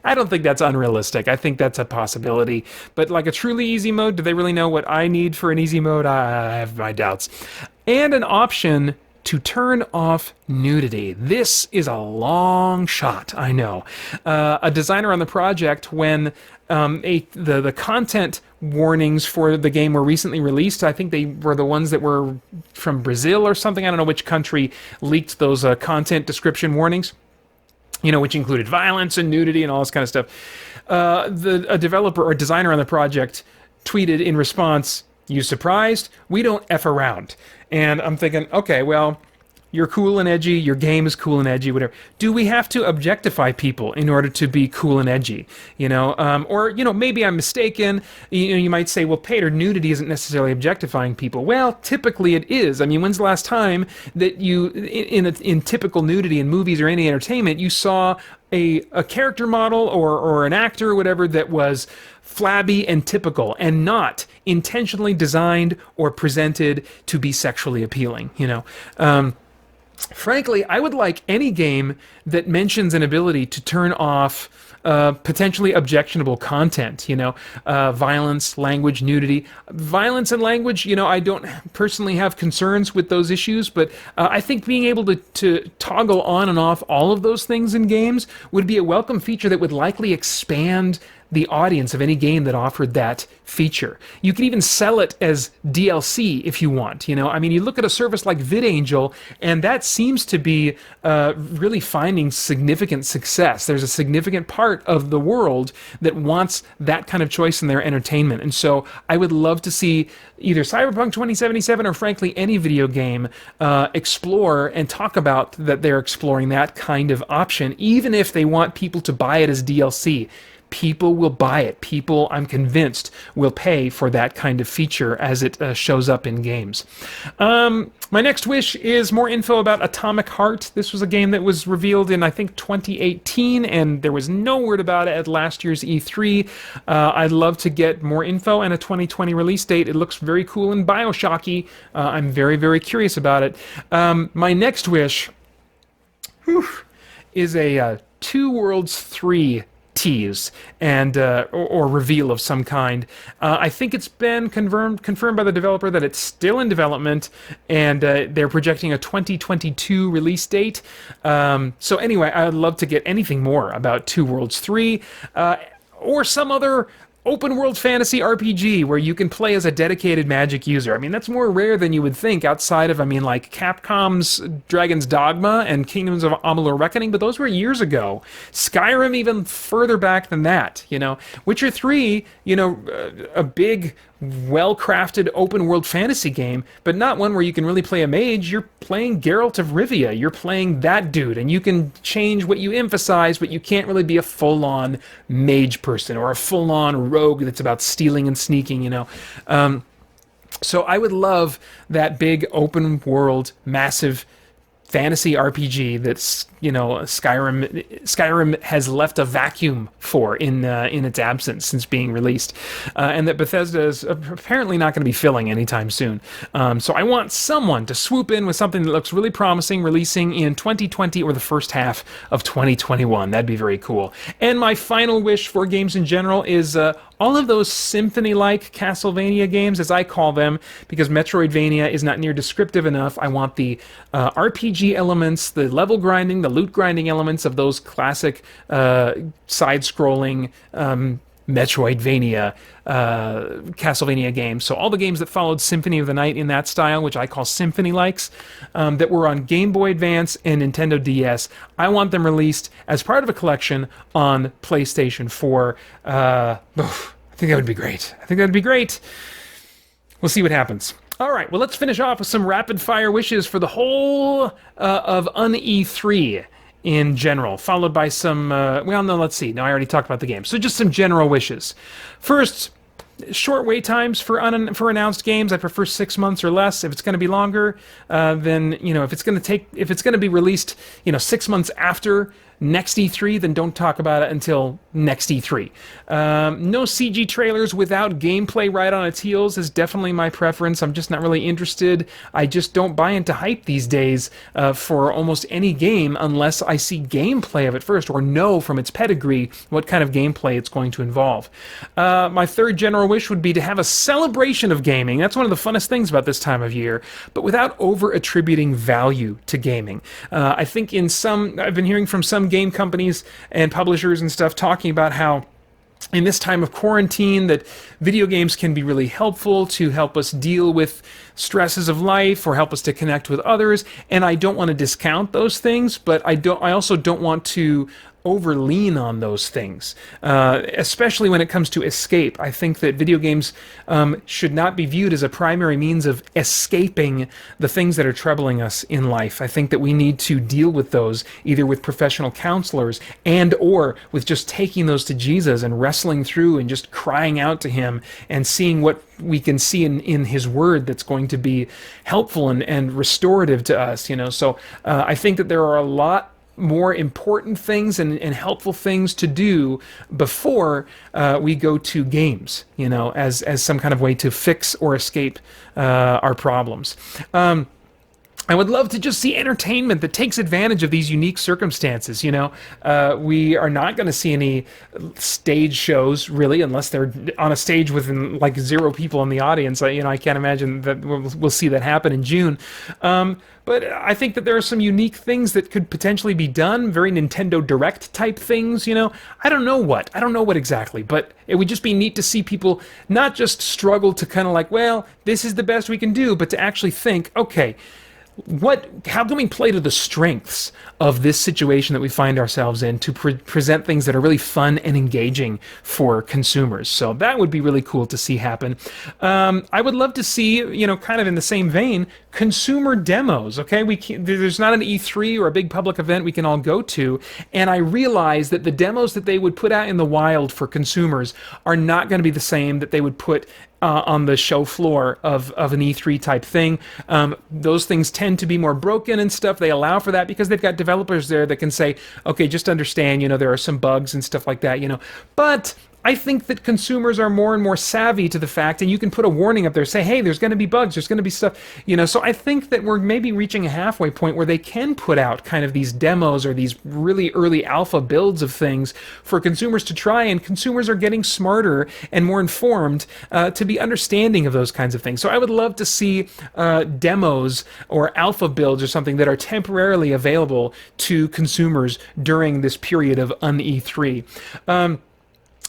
I don't think that's unrealistic. I think that's a possibility. But like a truly easy mode, do they really know what I need for an easy mode? I have my doubts. And an option to turn off nudity. This is a long shot, I know. A designer on the project, when the content warnings for the game were recently released, I think they were the ones that were from Brazil or something, I don't know which country leaked those content description warnings, which included violence and nudity and all this kind of stuff. A developer or designer on the project tweeted in response, "You surprised? We don't F around." And I'm thinking, okay, well, you're cool and edgy, your game is cool and edgy, whatever. Do we have to objectify people in order to be cool and edgy? Or maybe I'm mistaken. You might say, well, Pater, nudity isn't necessarily objectifying people. Well, typically it is. I mean, when's the last time that you, in typical nudity in movies or any entertainment, you saw a character model or an actor or whatever that was flabby and typical and not intentionally designed or presented to be sexually appealing, Frankly, I would like any game that mentions an ability to turn off potentially objectionable content, violence, language, nudity. Violence and language, I don't personally have concerns with those issues, but I think being able to toggle on and off all of those things in games would be a welcome feature that would likely expand the audience of any game that offered that feature. You could even sell it as DLC if you want. You look at a service like VidAngel, and that seems to be really finding significant success. There's a significant part of the world that wants that kind of choice in their entertainment. And so I would love to see either Cyberpunk 2077 or frankly any video game explore and talk about that they're exploring that kind of option, even if they want people to buy it as DLC. People will buy it. People, I'm convinced, will pay for that kind of feature as it shows up in games. My next wish is more info about Atomic Heart. This was a game that was revealed in, I think, 2018, and there was no word about it at last year's E3. I'd love to get more info and a 2020 release date. It looks very cool and Bioshocky. I'm very, very curious about it. My next wish is a Two Worlds 3 tease and or reveal of some kind. I think it's been confirmed by the developer that it's still in development, and they're projecting a 2022 release date. So anyway, I'd love to get anything more about Two Worlds 3 or some other open world fantasy RPG where you can play as a dedicated Magic user. I mean, that's more rare than you would think outside of, I mean, like Capcom's Dragon's Dogma and Kingdoms of Amalur Reckoning, but those were years ago. Skyrim even further back than that, you know. Witcher 3, you know, a big, well-crafted open-world fantasy game, but not one where you can really play a mage. You're playing Geralt of Rivia. You're playing that dude, and you can change what you emphasize, but you can't really be a full-on mage person or a full-on rogue that's about stealing and sneaking, you know. So I would love that big open-world, massive fantasy RPG that's, you know, Skyrim has left a vacuum for in its absence since being released, and that Bethesda is apparently not going to be filling anytime soon. So I want someone to swoop in with something that looks really promising, releasing in 2020 or the first half of 2021. That'd be very cool. And my final wish for games in general is all of those Symphony-like Castlevania games, as I call them, because Metroidvania is not near descriptive enough. I want the RPG elements, the level grinding, the loot grinding elements of those classic side-scrolling Metroidvania Castlevania games. So all the games that followed Symphony of the Night in that style, which I call Symphony-Likes, that were on Game Boy Advance and Nintendo DS, I want them released as part of a collection on PlayStation 4. I think that would be great. I think that would be great. We'll see what happens. All right, well, let's finish off with some rapid-fire wishes for the whole of Un-E3 in general, followed by some, well, no, let's see. No, I already talked about the game. So just some general wishes. First, short wait times for announced games. I prefer 6 months or less. If it's going to be longer, then, you know, if it's going to be released, you know, 6 months after next E3, then don't talk about it until next E3. No CG trailers without gameplay right on its heels is definitely my preference. I'm just not really interested. I just don't buy into hype these days for almost any game unless I see gameplay of it first or know from its pedigree what kind of gameplay it's going to involve. My third general wish would be to have a celebration of gaming. That's one of the funnest things about this time of year, but without over-attributing value to gaming. I think I've been hearing from some game companies and publishers and stuff talking about how in this time of quarantine that video games can be really helpful to help us deal with stresses of life or help us to connect with others, and I don't want to discount those things, but I also don't want to over-lean on those things, especially when it comes to escape. I think that video games should not be viewed as a primary means of escaping the things that are troubling us in life. I think that we need to deal with those either with professional counselors and or with just taking those to Jesus and wrestling through and just crying out to him and seeing what we can see in his word that's going to be helpful and restorative to us, you know. So I think that there are a lot more important things and helpful things to do before we go to games, you know, as some kind of way to fix or escape our problems. I would love to just see entertainment that takes advantage of these unique circumstances, you know. We are not going to see any stage shows, really, unless they're on a stage with, like, 0 people in the audience. I can't imagine that we'll see that happen in June. But I think that there are some unique things that could potentially be done, very Nintendo Direct type things, you know. I don't know what exactly, but it would just be neat to see people not just struggle to kind of like, well, this is the best we can do, but to actually think, okay, how can we play to the strengths of this situation that we find ourselves in to present things that are really fun and engaging for consumers? So that would be really cool to see happen. I would love to see, you know, kind of in the same vein, consumer demos, okay? There's not an E3 or a big public event we can all go to, and I realize that the demos that they would put out in the wild for consumers are not going to be the same that they would put on the show floor of an E3 type thing. Those things tend to be more broken and stuff. They allow for that because they've got developers there that can say, okay, just understand, you know, there are some bugs and stuff like that, you know. But I think that consumers are more and more savvy to the fact, and you can put a warning up there, say, hey, there's going to be bugs, there's going to be stuff, you know. So I think that we're maybe reaching a halfway point where they can put out kind of these demos or these really early alpha builds of things for consumers to try, and consumers are getting smarter and more informed to be understanding of those kinds of things. So I would love to see demos or alpha builds or something that are temporarily available to consumers during this period of Un-E3.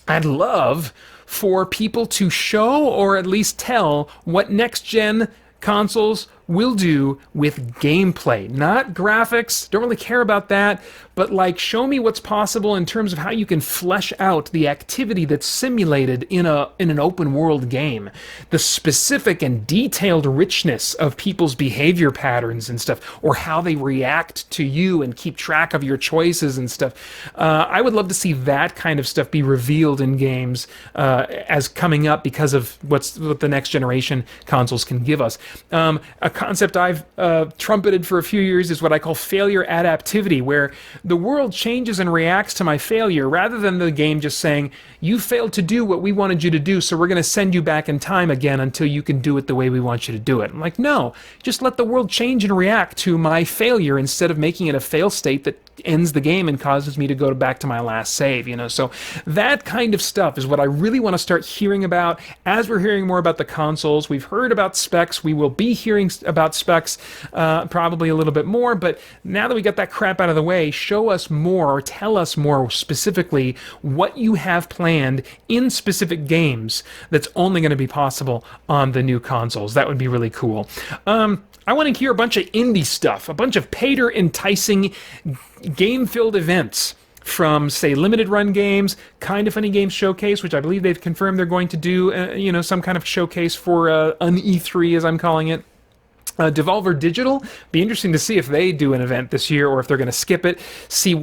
I'd love for people to show or at least tell what next-gen consoles will do with gameplay, not graphics. Don't really care about that, but like show me what's possible in terms of how you can flesh out the activity that's simulated in an open world game, the specific and detailed richness of people's behavior patterns and stuff, or how they react to you and keep track of your choices and stuff. I would love to see that kind of stuff be revealed in games as coming up because of what the next generation consoles can give us. A concept I've trumpeted for a few years is what I call failure adaptivity, where the world changes and reacts to my failure rather than the game just saying, you failed to do what we wanted you to do, so we're going to send you back in time again until you can do it the way we want you to do it. I'm like, no, just let the world change and react to my failure instead of making it a fail state that ends the game and causes me to go back to my last save, So that kind of stuff is what I really want to start hearing about as we're hearing more about the consoles. We've heard about specs. We will be hearing about specs probably a little bit more, but now that we got that crap out of the way, show us more or tell us more specifically what you have planned in specific games that's only going to be possible on the new consoles. That would be really cool. I want to hear a bunch of indie stuff, a bunch of paid or enticing game-filled events from, say, limited run games, Kind of Funny Games Showcase, which I believe they've confirmed they're going to do, some kind of showcase for Un-E3, as I'm calling it. Devolver Digital, be interesting to see if they do an event this year or if they're going to skip it, see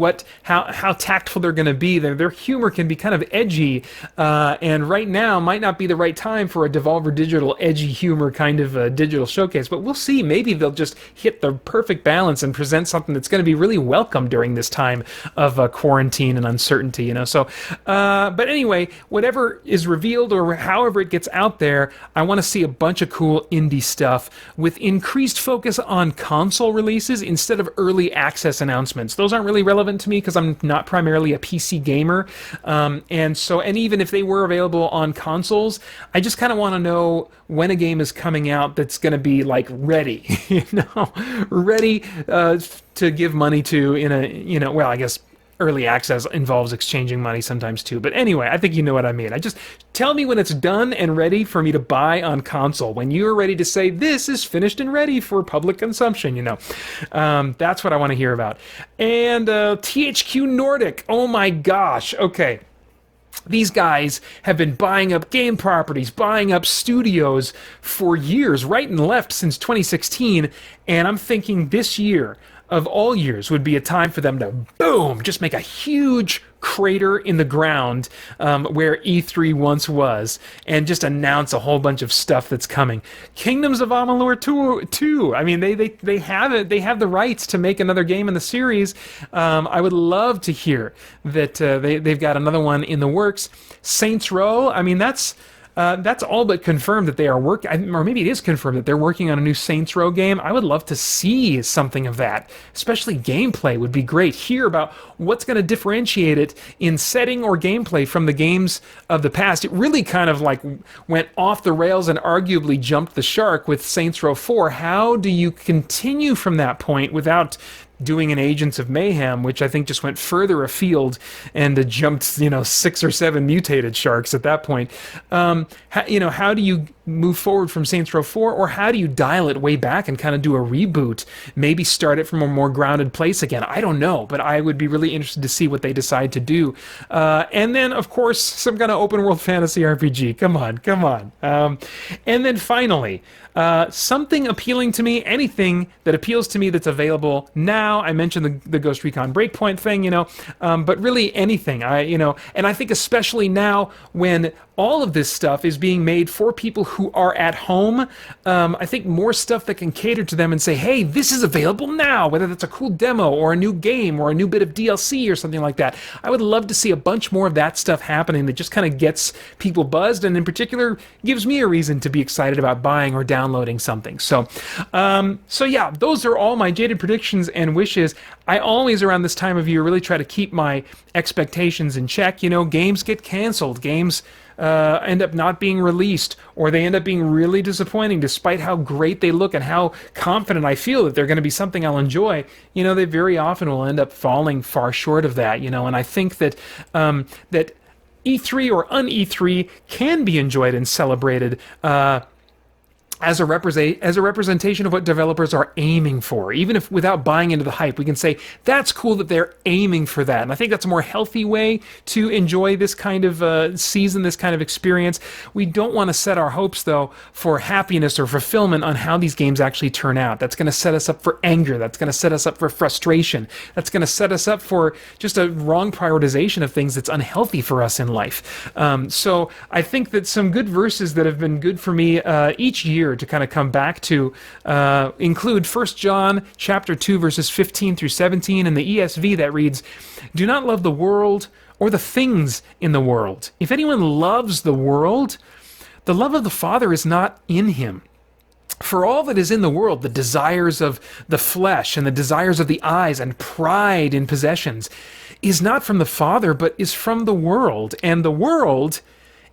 how tactful they're going to be. Their humor can be kind of edgy, and right now might not be the right time for a Devolver Digital edgy humor kind of digital showcase, but we'll see. Maybe they'll just hit the perfect balance and present something that's going to be really welcome during this time of quarantine and uncertainty, but anyway, whatever is revealed or however it gets out there, I want to see a bunch of cool indie stuff with increased focus on console releases instead of early access announcements. Those aren't really relevant to me because I'm not primarily a PC gamer, and even if they were available on consoles, I just kind of want to know when a game is coming out that's going to be like ready, ready to give money to in a, I guess early access involves exchanging money sometimes too. But anyway, I think you know what I mean. I just tell me when it's done and ready for me to buy on console. When you're ready to say, this is finished and ready for public consumption, That's what I want to hear about. And THQ Nordic. Oh my gosh. Okay. These guys have been buying up game properties, buying up studios for years, right and left since 2016. And I'm thinking this year, of all years, would be a time for them to, boom, just make a huge crater in the ground where E3 once was, and just announce a whole bunch of stuff that's coming. Kingdoms of Amalur 2. I mean, they have it. They have the rights to make another game in the series. I would love to hear that they've got another one in the works. Saints Row. I mean, that's all but confirmed that they are working, or maybe it is confirmed that they're working on a new Saints Row game. I would love to see something of that, especially gameplay would be great. Hear about what's going to differentiate it in setting or gameplay from the games of the past. It really kind of like went off the rails and arguably jumped the shark with Saints Row 4. How do you continue from that point without doing an Agents of Mayhem, which I think just went further afield and jumped, 6 or 7 mutated sharks at that point. How do you move forward from Saints Row 4, or how do you dial it way back and kind of do a reboot? Maybe start it from a more grounded place again. I don't know, but I would be really interested to see what they decide to do. And then, of course, some kind of open world fantasy RPG. Come on. And then finally, something appealing to me, anything that appeals to me that's available now. I mentioned the Ghost Recon Breakpoint thing, but really anything. And I think especially now when all of this stuff is being made for people who are at home, I think more stuff that can cater to them and say, hey, this is available now, whether that's a cool demo or a new game or a new bit of DLC or something like that. I would love to see a bunch more of that stuff happening that just kind of gets people buzzed, and in particular gives me a reason to be excited about buying or downloading something. So yeah, those are all my jaded predictions and wishes. I always, around this time of year, really try to keep my expectations in check. Games get canceled. Games end up not being released, or they end up being really disappointing despite how great they look and how confident I feel that they're going to be something I'll enjoy. They very often will end up falling far short of that, and I think that E3 or Un-E3 can be enjoyed and celebrated as a representation of what developers are aiming for. Even if without buying into the hype, we can say that's cool that they're aiming for that. And I think that's a more healthy way to enjoy this kind of season, this kind of experience. We don't want to set our hopes, though, for happiness or fulfillment on how these games actually turn out. That's going to set us up for anger. That's going to set us up for frustration. That's going to set us up for just a wrong prioritization of things that's unhealthy for us in life. So I think that some good verses that have been good for me each year to kind of come back to include 1 John chapter 2 verses 15 through 17 in the ESV that reads, "Do not love the world or the things in the world. If anyone loves the world, the love of the Father is not in him. For all that is in the world, the desires of the flesh and the desires of the eyes and pride in possessions, is not from the Father, but is from the world. And the world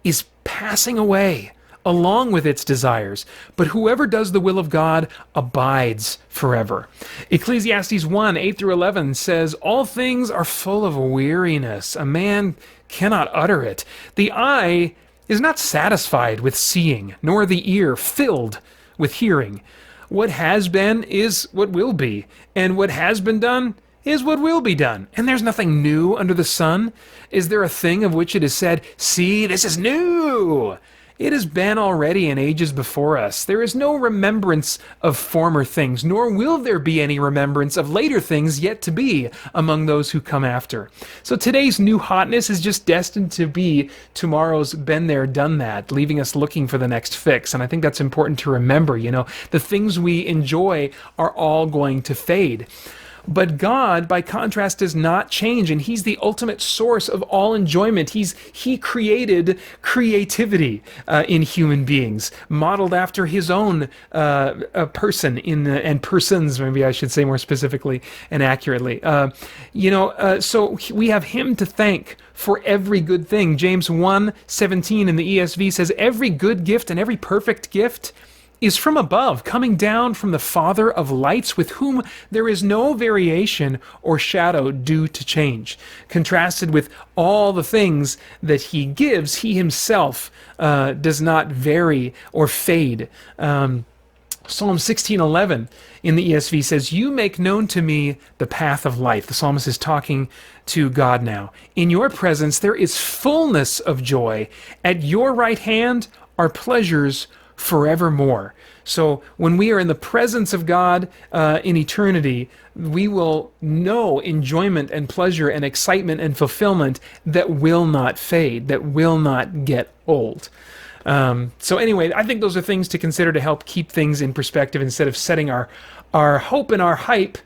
is passing away along with its desires. But whoever does the will of God abides forever." Ecclesiastes 1, 8 through 11 says, "All things are full of weariness. A man cannot utter it. The eye is not satisfied with seeing, nor the ear filled with hearing. What has been is what will be, and what has been done is what will be done. And there's nothing new under the sun. Is there a thing of which it is said, 'See, this is new'? It has been already in ages before us. There is no remembrance of former things, nor will there be any remembrance of later things yet to be among those who come after." So today's new hotness is just destined to be tomorrow's been there, done that, leaving us looking for the next fix. And I think that's important to remember. The things we enjoy are all going to fade. But God, by contrast, does not change, and He's the ultimate source of all enjoyment. He created creativity in human beings, modeled after His own person and persons, maybe I should say more specifically and accurately. So we have Him to thank for every good thing. James 1:17 in the ESV says, "Every good gift and every perfect gift is from above, coming down from the Father of lights, with whom there is no variation or shadow due to change." Contrasted with all the things that He gives, He Himself does not vary or fade. Psalm 16:11 in the ESV says, "You make known to me the path of life." The psalmist is talking to God now. "In your presence there is fullness of joy. At your right hand are pleasures forevermore." So when we are in the presence of God in eternity, we will know enjoyment and pleasure and excitement and fulfillment that will not fade, that will not get old. So anyway, I think those are things to consider to help keep things in perspective instead of setting our hope and our hype,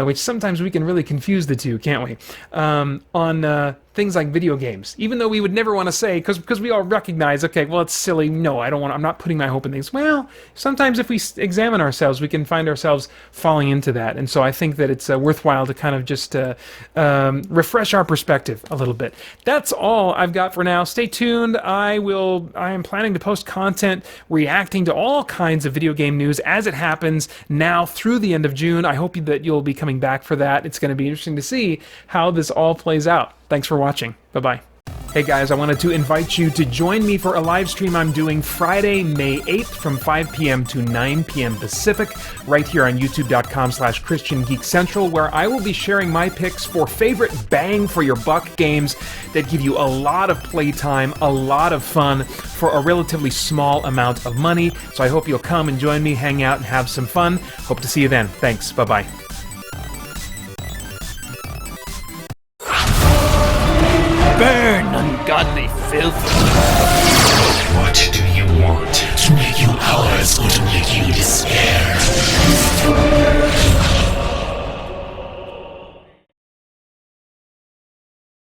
which sometimes we can really confuse the two, can't we, on things like video games, even though we would never want to say, because we all recognize, okay, well, it's silly. No, I'm not putting my hope in things. Well, sometimes if we examine ourselves, we can find ourselves falling into that. And so I think that it's worthwhile to kind of just refresh our perspective a little bit. That's all I've got for now. Stay tuned. I am planning to post content reacting to all kinds of video game news as it happens now through the end of June. I hope that you'll be coming back for that. It's going to be interesting to see how this all plays out. Thanks for watching. Bye-bye. Hey guys, I wanted to invite you to join me for a live stream I'm doing Friday, May 8th from 5 p.m. to 9 p.m. Pacific, right here on youtube.com/christiangeekcentral, where I will be sharing my picks for favorite bang-for-your-buck games that give you a lot of playtime, a lot of fun, for a relatively small amount of money. So I hope you'll come and join me, hang out, and have some fun. Hope to see you then. Thanks. Bye-bye.